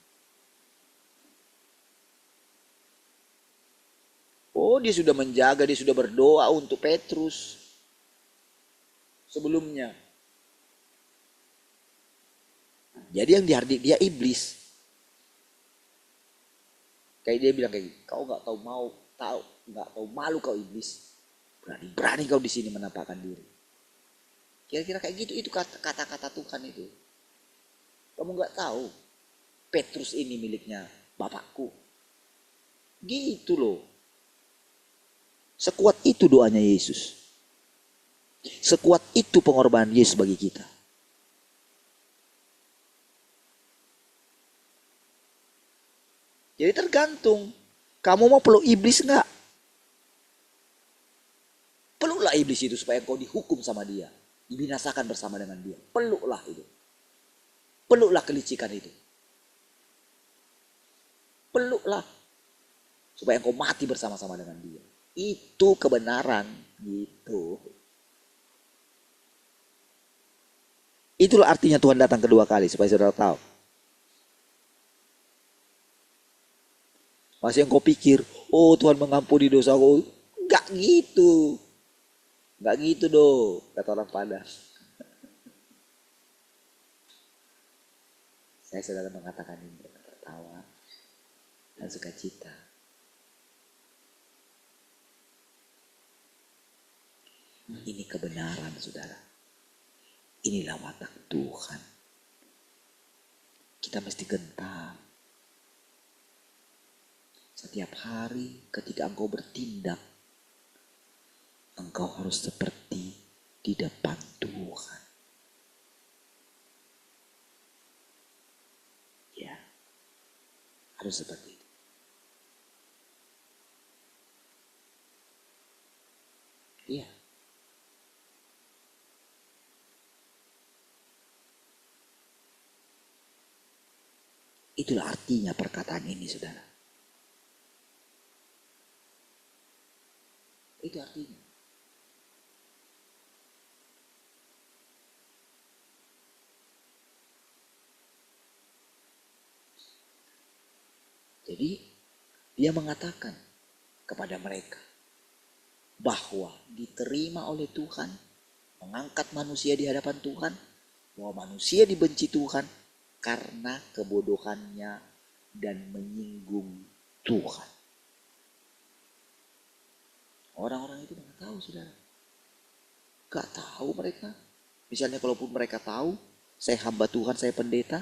Oh, dia sudah menjaga, dia sudah berdoa untuk Petrus sebelumnya. Jadi yang dihardik dia iblis. Kayak dia bilang kayak gitu, "Kau nggak tahu malu kau iblis. Berani kau di sini menampakkan diri." Kira-kira kayak gitu, itu kata-kata Tuhan itu. Kamu nggak tahu Petrus ini miliknya Bapakku. Gitu loh. Sekuat itu doanya Yesus. Sekuat itu pengorbanan Yesus bagi kita. Jadi tergantung, kamu mau peluk iblis enggak? Peluklah iblis itu supaya kau dihukum sama dia, dibinasakan bersama dengan dia. Peluklah itu. Peluklah kelicikan itu. Peluklah supaya kau mati bersama-sama dengan dia. Itu kebenaran gitu. Itulah artinya Tuhan datang kedua kali, supaya saudara tahu. Masih yang kau pikir, oh Tuhan mengampuni dosaku. Enggak gitu. Enggak gitu doh, kata orang Padang. Saya saudara mengatakan ini dengan tertawa dan sukacita. Ini kebenaran saudara. Inilah watak Tuhan. Kita mesti gentar. Setiap hari ketika engkau bertindak, engkau harus seperti di depan Tuhan. Ya, harus seperti itu. Iya. Itulah artinya perkataan ini, saudara. Itu artinya. Jadi dia mengatakan kepada mereka bahwa diterima oleh Tuhan, mengangkat manusia di hadapan Tuhan, bahwa manusia dibenci Tuhan karena kebodohannya dan menyinggung Tuhan. Orang-orang itu tidak tahu, saudara. Gak tahu mereka. Misalnya kalaupun mereka tahu, saya hamba Tuhan, saya pendeta,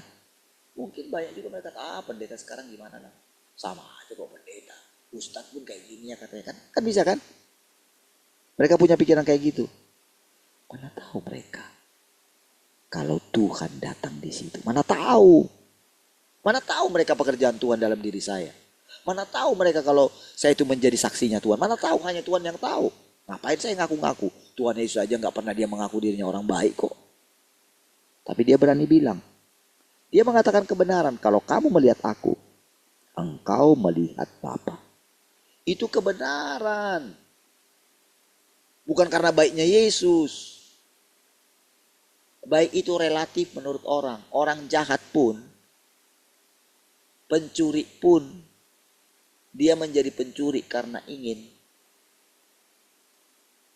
mungkin banyak juga mereka tahu, pendeta sekarang gimana lah. Sama aja kok pendeta. Ustadz pun kayak gini ya katanya kan. Kan bisa kan? Mereka punya pikiran kayak gitu. Mana tahu mereka. Kalau Tuhan datang di situ. Mana tahu. Mana tahu mereka pekerjaan Tuhan dalam diri saya. Mana tahu mereka kalau saya itu menjadi saksinya Tuhan. Mana tahu, hanya Tuhan yang tahu. Ngapain saya ngaku-ngaku? Tuhan Yesus aja gak pernah dia mengaku dirinya orang baik kok. Tapi dia berani bilang. Dia mengatakan kebenaran. Kalau kamu melihat aku, engkau melihat Bapa. Itu kebenaran. Bukan karena baiknya Yesus. Baik itu relatif menurut orang. Orang jahat pun, pencuri pun, dia menjadi pencuri karena ingin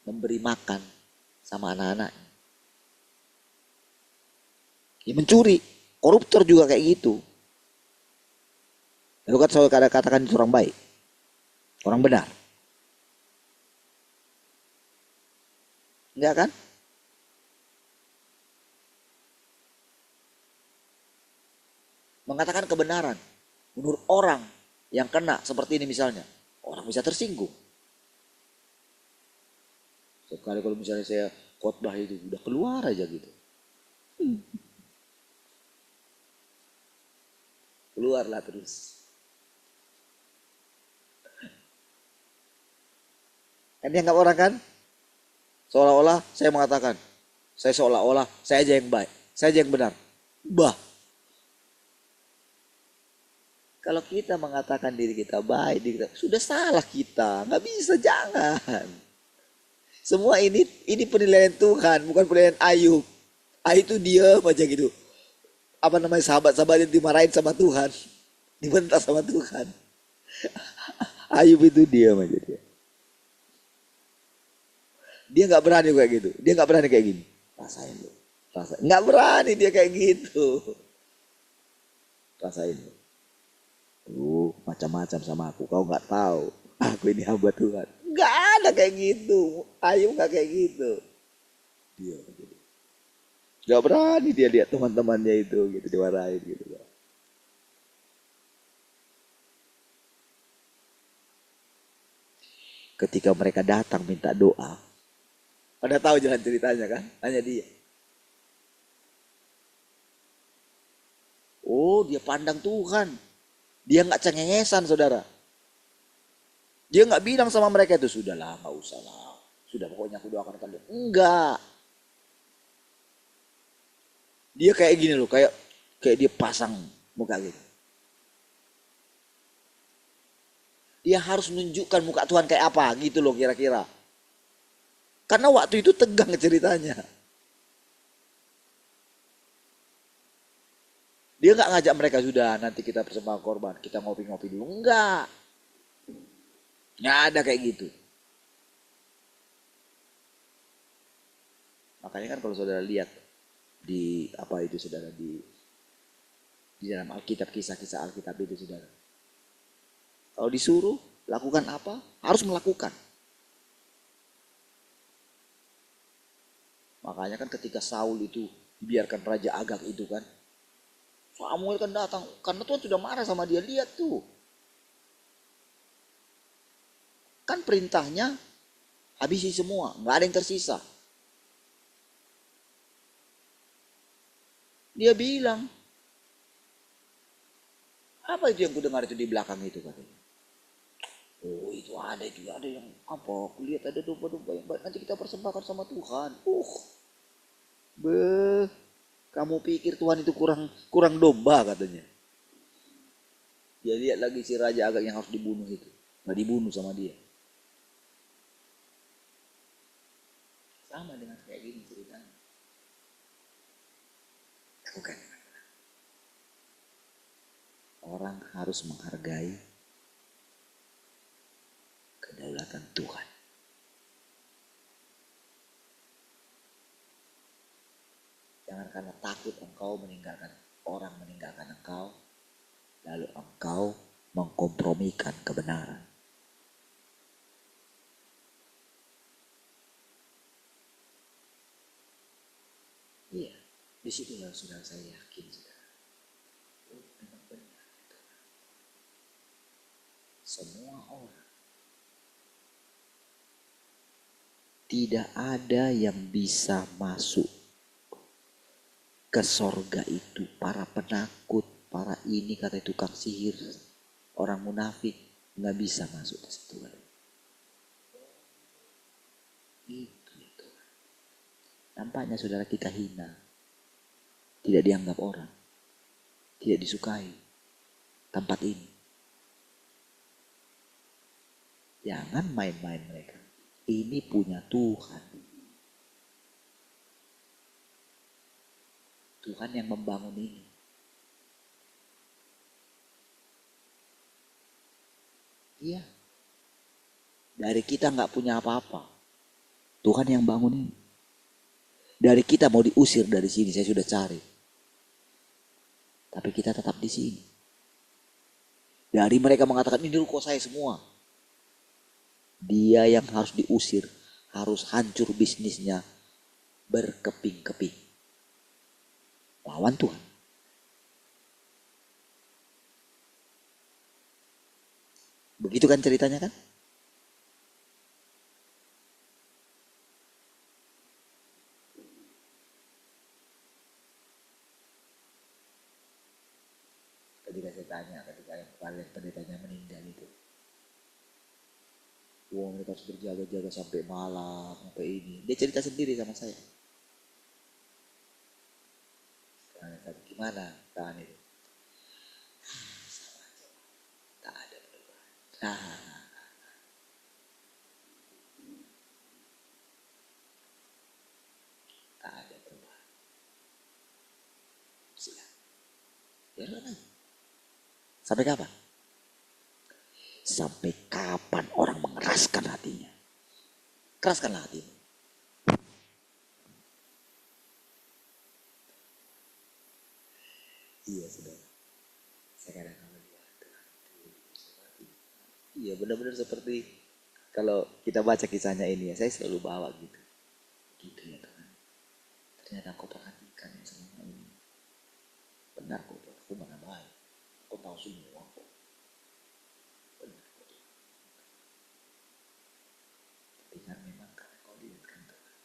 memberi makan sama anak-anaknya. Dia mencuri. Koruptor juga kayak gitu. Lalu kan saya katakan itu orang baik. Orang benar. Enggak kan? Mengatakan kebenaran menurut orang yang kena seperti ini misalnya, orang bisa tersinggung. Sekali kalau misalnya saya khotbah itu udah keluar aja gitu. Keluarlah terus. Kan dianggap orang kan? Seolah-olah saya mengatakan, saya seolah-olah saya aja yang baik, saya aja yang benar. Bah. Kalau kita mengatakan diri kita baik, diri kita, sudah salah kita, nggak bisa, jangan. Semua ini penilaian Tuhan, bukan penilaian Ayub. Ayub itu diam aja gitu. Apa namanya, sahabat-sahabatnya dimarahin sama Tuhan, dibentak sama Tuhan. Ayub itu diam aja dia. Dia nggak berani kayak gitu. Dia nggak berani kayak gini. Rasain lu. Rasain. Nggak berani dia kayak gitu. Rasain lu. Macam-macam sama aku. Kau nggak tahu. Aku ini hamba Tuhan. Nggak ada kayak gitu. Ayub nggak kayak gitu. Dia gitu. Nggak berani dia lihat teman-temannya itu gitu dimarahin gitu. Ketika mereka datang minta doa, pada tahu jalan ceritanya kan? Hanya dia. Oh, dia pandang Tuhan. Dia nggak cengengesan, saudara. Dia nggak bilang sama mereka itu, sudahlah, nggak usah lah. Sudah, pokoknya aku doakan kalian. Enggak. Dia kayak gini loh, kayak dia pasang muka gitu. Dia harus menunjukkan muka Tuhan kayak apa gitu loh kira-kira. Karena waktu itu tegang ceritanya. Dia nggak ngajak mereka, sudah nanti kita persembahkan korban, kita ngopi-ngopi dulu. Enggak. Nggak ada kayak gitu. Makanya kan kalau saudara lihat di apa itu saudara, di dalam Alkitab, kisah-kisah Alkitab itu saudara. Kalau disuruh lakukan apa, harus melakukan. Makanya kan ketika Saul itu dibiarkan Raja Agag itu kan, Samuel kan datang, karena Tuhan sudah marah sama dia. Lihat tuh. Kan perintahnya habisi semua, nggak ada yang tersisa. Dia bilang, apa itu yang kudengar itu di belakang itu katanya. Oh itu ada yang apa, aku lihat ada domba-domba yang baik, nanti kita persembahkan sama Tuhan. Kamu pikir Tuhan itu kurang domba katanya. Dia lihat lagi si Raja Agag yang harus dibunuh itu, nggak dibunuh sama dia. Sama dengan kayak gini ceritanya. Lakukan. Orang harus menghargai kedaulatan Tuhan. Jangan karena takut engkau meninggalkan engkau, lalu engkau mengkompromikan kebenaran. Di situ ya saudara, saya yakin saudara, memang benar itu. Semua orang, tidak ada yang bisa masuk ke sorga itu. Para penakut, para ini kata tukang sihir, orang munafik, nggak bisa masuk ke situ. Itu. Nampaknya saudara kita hina, tidak dianggap orang, tidak disukai tempat ini. Jangan main-main mereka. Ini punya Tuhan. Tuhan yang membangun ini. Iya. Dari kita nggak punya apa-apa. Tuhan yang bangun ini. Dari kita mau diusir dari sini, saya sudah cari. Tapi kita tetap di sini. Dari mereka mengatakan ini ruko saya semua. Dia yang harus diusir, harus hancur bisnisnya, berkeping-keping. Lawan Tuhan. Begitu kan ceritanya kan? Ketika saya tanya, ketika yang kemarin pendetanya meninggal itu, wah mereka harus berjaga-jaga sampai malam, sampai ini. Dia cerita sendiri sama saya. Gimana tahan itu? Sama aja, tak ada perubahan. Tak ada perubahan. Silakan. Biarlah aja. Sampai kapan? Sampai kapan orang mengeraskan hatinya? Keraskanlah hatimu. Iya saudara. Saya kadang-kadang melihat Tuhan itu seperti, iya benar-benar seperti kalau kita baca kisahnya ini ya, saya selalu bawa gitu. Gitu ya Tuhan. Ternyata kau perhatikan yang selama ini. Benar kok, aku mana baik. Kau tahu semua kok. Benar kok. Tapi kan memang karena kau lihatkan Tuhan.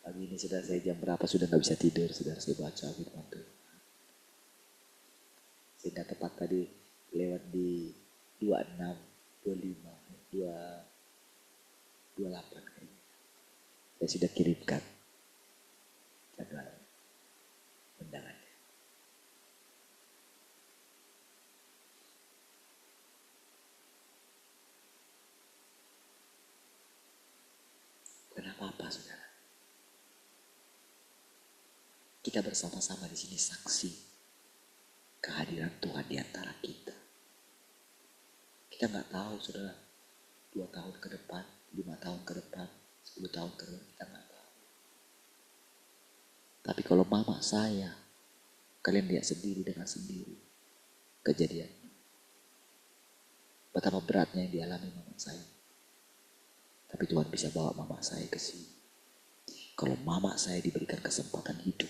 Pagi ini sudah saya jam berapa sudah nggak bisa tidur, sudah saya baca firman Tuhan. Sehingga tepat tadi lewat di 26, 25, 28 kayaknya. Saya sudah kirimkan jadwal undangannya. Kenapa apa saudara? Kita bersama-sama di sini saksi kehadiran Tuhan di antara kita. Kita nggak tahu saudara, 2 tahun ke depan, 5 tahun ke depan, 10 tahun ke depan, kita nggak tahu. Tapi kalau mama saya, kalian lihat sendiri dengan sendiri kejadiannya. Betapa beratnya yang dialami mama saya. Tapi Tuhan bisa bawa mama saya ke sini. Kalau mama saya diberikan kesempatan hidup,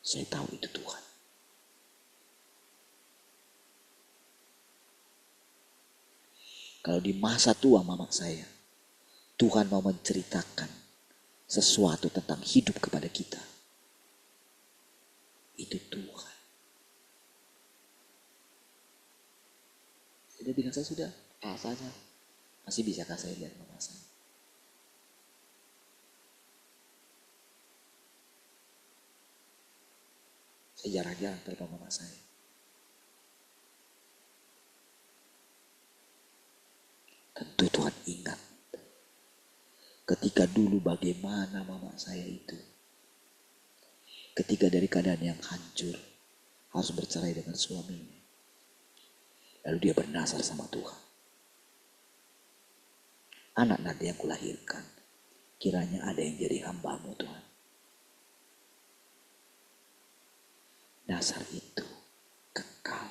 saya tahu itu Tuhan. Kalau di masa tua mama saya, Tuhan mau menceritakan sesuatu tentang hidup kepada kita. Itu Tuhan. Dia bilang saya sudah, rasanya masih bisakah saya lihat mama saya? Saya jarang-jarang telepon mama saya. Tentu Tuhan ingat ketika dulu bagaimana mama saya itu. Ketika dari keadaan yang hancur harus bercerai dengan suaminya. Lalu dia bernasar sama Tuhan. Anak nanti yang kulahirkan, kiranya ada yang jadi hamba-Mu Tuhan. Dasar itu kekal.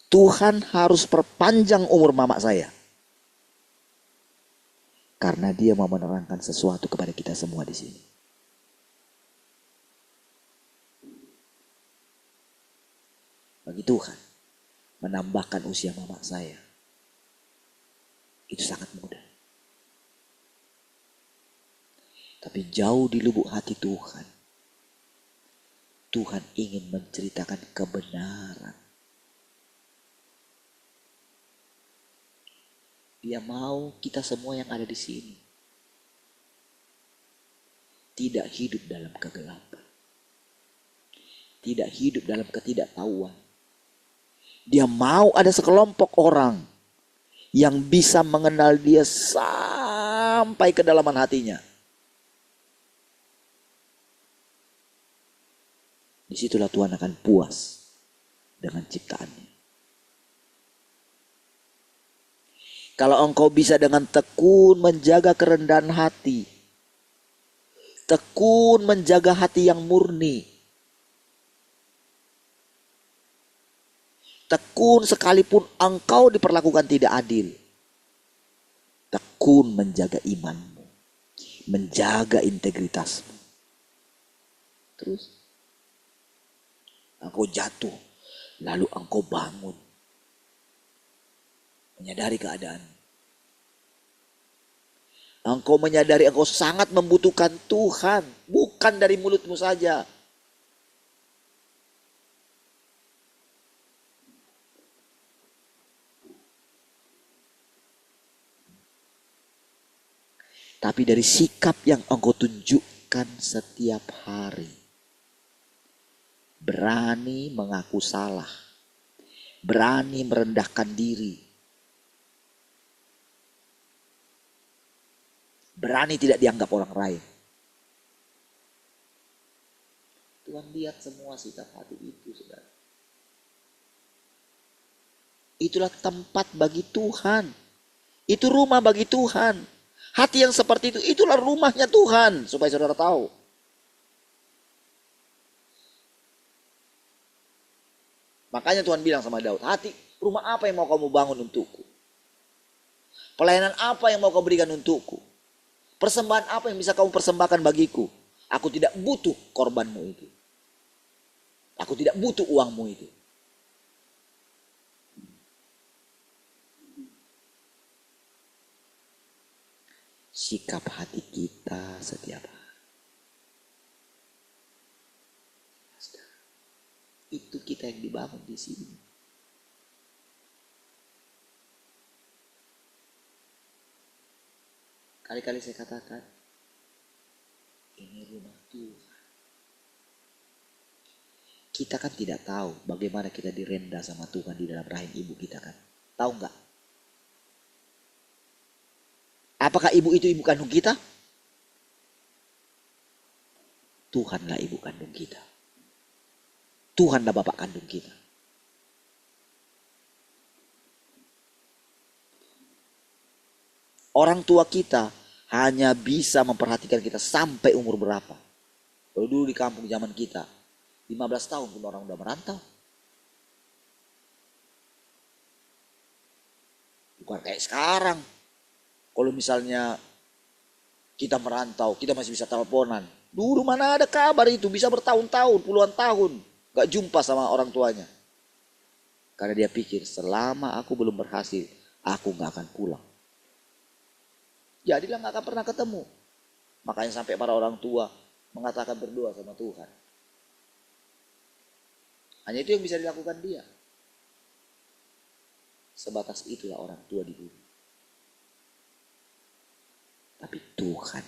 Tuhan harus perpanjang umur mama saya. Karena dia mau menerangkan sesuatu kepada kita semua di sini. Bagi Tuhan, menambahkan usia mama saya, itu sangat mudah. Tapi jauh di lubuk hati Tuhan, Tuhan ingin menceritakan kebenaran. Dia mau kita semua yang ada di sini tidak hidup dalam kegelapan, tidak hidup dalam ketidaktahuan. Dia mau ada sekelompok orang yang bisa mengenal dia sampai kedalaman hatinya. Disitulah Tuhan akan puas dengan ciptaannya. Kalau engkau bisa dengan tekun menjaga kerendahan hati, tekun menjaga hati yang murni, tekun sekalipun engkau diperlakukan tidak adil, tekun menjaga imanmu, menjaga integritasmu. Terus engkau jatuh, lalu engkau bangun, menyadari keadaan. Engkau menyadari engkau sangat membutuhkan Tuhan, bukan dari mulutmu saja. Tapi dari sikap yang engkau tunjukkan setiap hari. Berani mengaku salah. Berani merendahkan diri. Berani tidak dianggap orang lain. Tuhan lihat semua sikap hati itu, saudara. Itulah tempat bagi Tuhan. Itu rumah bagi Tuhan. Hati yang seperti itu, itulah rumahnya Tuhan. Supaya saudara tahu. Makanya Tuhan bilang sama Daud, hati, rumah apa yang mau kamu bangun untukku? Pelayanan apa yang mau kau berikan untukku? Persembahan apa yang bisa kamu persembahkan bagiku? Aku tidak butuh korbanmu itu. Aku tidak butuh uangmu itu. Sikap hati kita setiap hari. Itu kita yang dibangun di sini. Kali-kali saya katakan, ini rumah Tuhan. Kita kan tidak tahu bagaimana kita direnda sama Tuhan di dalam rahim ibu kita kan. Tahu nggak? Apakah ibu itu ibu kandung kita? Tuhanlah ibu kandung kita. Tuhanlah bapak kandung kita. Orang tua kita hanya bisa memperhatikan kita sampai umur berapa. Kalau dulu di kampung zaman kita, 15 tahun pun orang udah merantau. Bukan kayak sekarang. Kalau misalnya kita merantau, kita masih bisa teleponan. Dulu mana ada kabar itu, bisa bertahun-tahun, puluhan tahun. Gak jumpa sama orang tuanya. Karena dia pikir, selama aku belum berhasil, aku gak akan pulang. Jadilah gak akan pernah ketemu. Makanya sampai para orang tua mengatakan berdoa sama Tuhan. Hanya itu yang bisa dilakukan dia. Sebatas itulah orang tua di bumi. Tapi Tuhan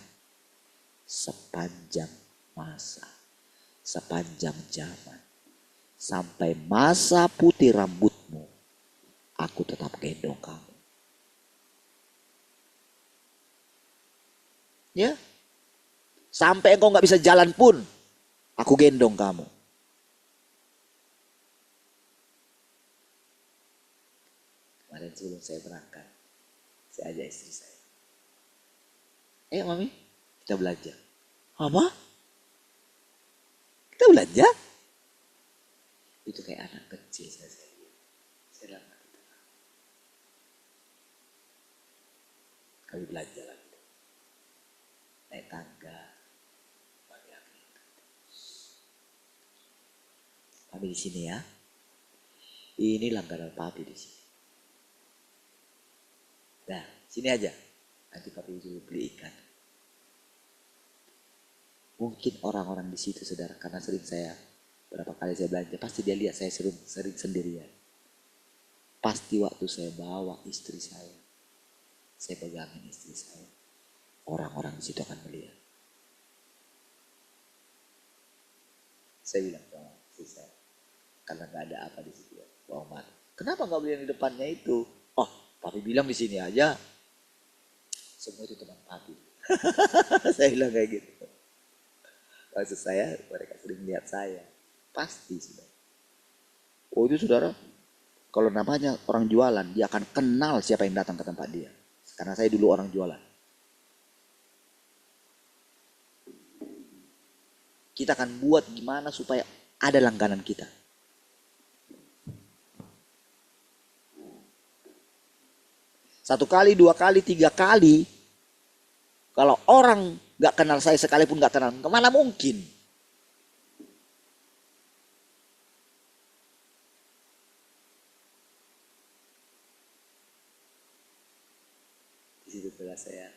sepanjang masa, sepanjang zaman, sampai masa putih rambutmu, aku tetap gendong kamu. Ya, sampai engkau gak bisa jalan pun, aku gendong kamu. Kemarin sebelum saya berangkat, saya ajak istri saya. Mami, kita belanja. Apa? Kita belanja? Itu kayak anak kecil saya. Saya bilang, kami belanja lagi, naik tangga, pagi-pagi. Kami di sini ya. Ini langganan papi di sini. Nah, sini aja. Nanti papi dulu beli ikan. Mungkin orang-orang di situ, saudara, karena sering saya, berapa kali saya belanja, pasti dia lihat saya sering sendirian. Pasti waktu saya bawa istri saya pegangin istri saya, orang-orang di situ akan melihat. Saya bilang ke istri saya, karena nggak ada apa di situ ya, Omar, kenapa nggak beli yang di depannya itu? Oh, papi bilang di sini aja, semua itu teman papi. Saya bilang kayak gitu. Maksud saya, mereka sering lihat saya, pasti sudah. Oh itu saudara, kalau namanya orang jualan, dia akan kenal siapa yang datang ke tempat dia. Karena saya dulu orang jualan. Kita akan buat gimana supaya ada langganan kita. Satu kali, dua kali, tiga kali. Kalau orang gak kenal saya sekalipun gak kenal, kemana mungkin? Di situ telah saya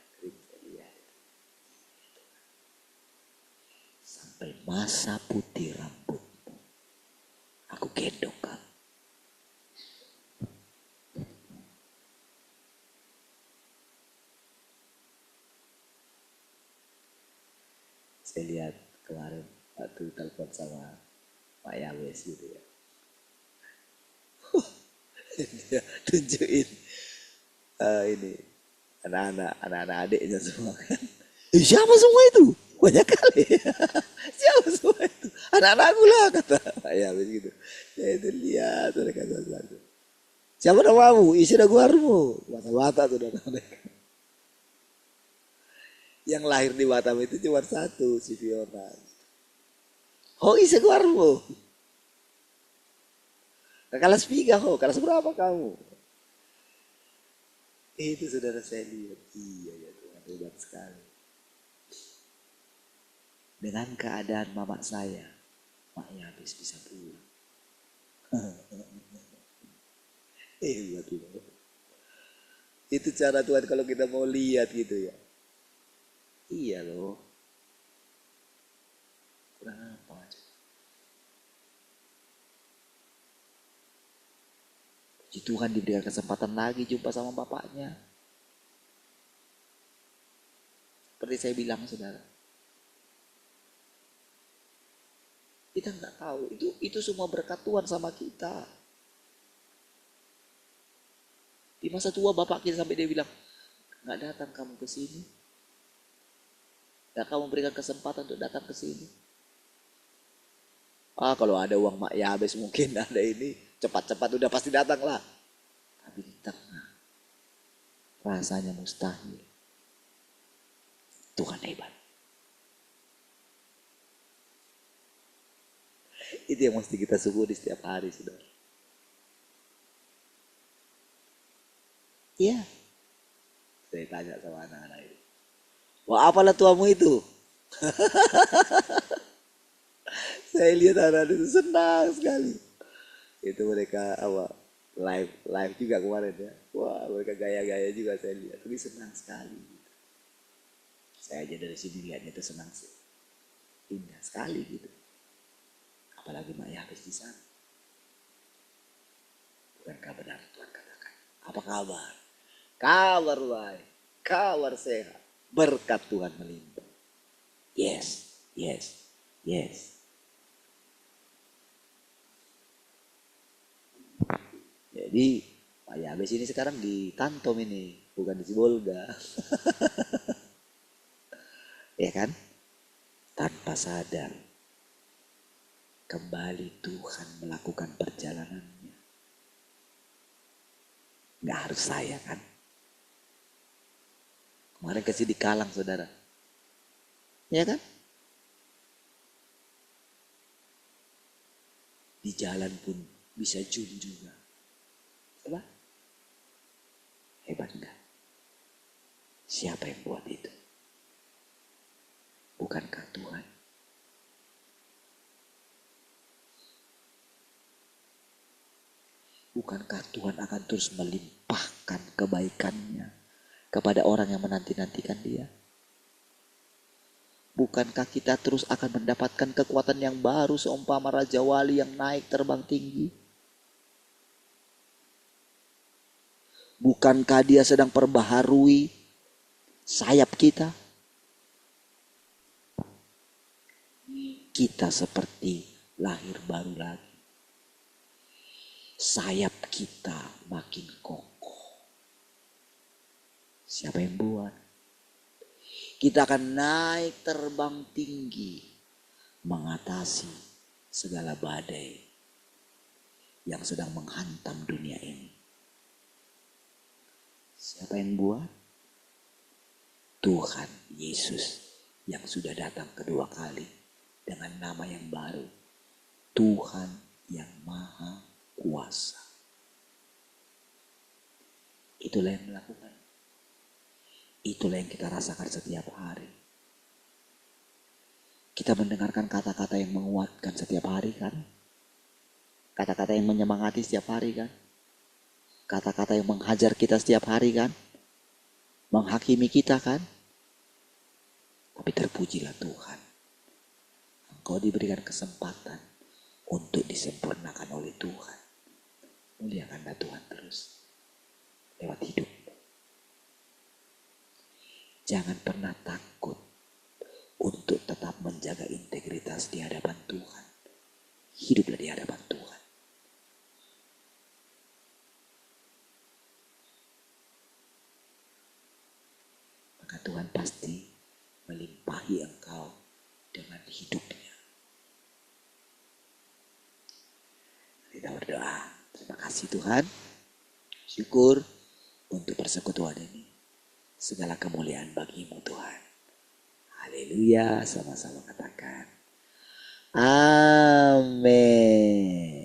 lihat. Sampai masa putih rambutmu, aku gendong kamu. Saya lihat kemarin waktu telepon sama Pak Yawes gitu ya. Dia tunjukin ini anak-anak adiknya semua kan. Siapa semua itu? Banyak kali. Siapa semua itu? Anak-anakku lah kata Pak Yawes gitu. Ya itu lihat mereka satu-satu. Siapa namamu? Isi Daguarmo. Bata-bata tuh dan mereka. Yang lahir di Batam itu cuma satu, si Fiona. Oh, Isi Daguarmo. Kelas 3, kelas berapa kamu? Itu saudara saya lihat. Iya ya Tuhan, hebat sekali. Dengan keadaan mama saya, maknya habis bisa pulang. Hebat Tuhan. Itu cara Tuhan kalau kita mau lihat gitu ya. Iya loh. Kurang apa aja. Puji Tuhan diberikan kesempatan lagi jumpa sama bapaknya. Seperti saya bilang saudara. Kita nggak tahu. Itu semua berkat Tuhan sama kita. Di masa tua bapak kita sampai dia bilang, nggak datang kamu ke sini. Nggak kamu berikan kesempatan untuk datang ke sini. Kalau ada uang mak ya habis mungkin ada ini. Cepat-cepat udah pasti datang lah. Tapi di tengah rasanya mustahil. Tuhan hebat. Itu yang mesti kita syukuri setiap hari, saudara. Iya. Saya tanya sama anak-anak itu. Wah, apalah tuamu itu? Saya lihat anak-anak itu senang sekali. Itu mereka live juga kemarin ya. Wah, mereka gaya-gaya juga saya lihat. Tapi senang sekali. Saya aja dari sini lihatnya itu senang sih. Indah sekali gitu. Apalagi Mak Yabes di sana. Bukankah benar Tuhan katakan? Apa kabar? Kabar baik, kabar sehat. Berkat Tuhan melimpah. Yes, yes, yes. Jadi Pak Yabes ini sekarang di Tantom ini, bukan di Sibolga. Ya kan? Tanpa sadar kembali Tuhan melakukan perjalanannya. Nggak harus saya kan? Kemarin kasih di Kalang saudara. Ya kan? Di jalan pun bisa Jun juga. apa enggak? Siapa yang buat itu? Bukankah Tuhan? Bukankah Tuhan akan terus melimpahkan kebaikannya kepada orang yang menanti-nantikan Dia? Bukankah kita terus akan mendapatkan kekuatan yang baru seumpama Raja Wali yang naik terbang tinggi? Bukankah Dia sedang perbaharui sayap kita? Kita seperti lahir baru lagi. Sayap kita makin kokoh. Siapa yang buat? Kita akan naik terbang tinggi, mengatasi segala badai yang sedang menghantam dunia ini. Siapa yang buat? Tuhan Yesus yang sudah datang kedua kali dengan nama yang baru. Tuhan yang Maha Kuasa. Itulah yang melakukan. Itulah yang kita rasakan setiap hari. Kita mendengarkan kata-kata yang menguatkan setiap hari kan? Kata-kata yang menyemangati setiap hari kan? Kata-kata yang menghajar kita setiap hari kan? Menghakimi kita kan? Tapi terpujilah Tuhan. Engkau diberikan kesempatan untuk disempurnakan oleh Tuhan. Muliakanlah Tuhan terus lewat hidup. Jangan pernah takut untuk tetap menjaga integritas di hadapan Tuhan. Hiduplah di hadapan Tuhan. Maka Tuhan pasti melimpahi engkau dengan hidupnya. Kita berdoa. Terima kasih Tuhan. Syukur untuk persekutuan ini. Segala kemuliaan bagimu Tuhan. Haleluya, sama-sama katakan. Amin.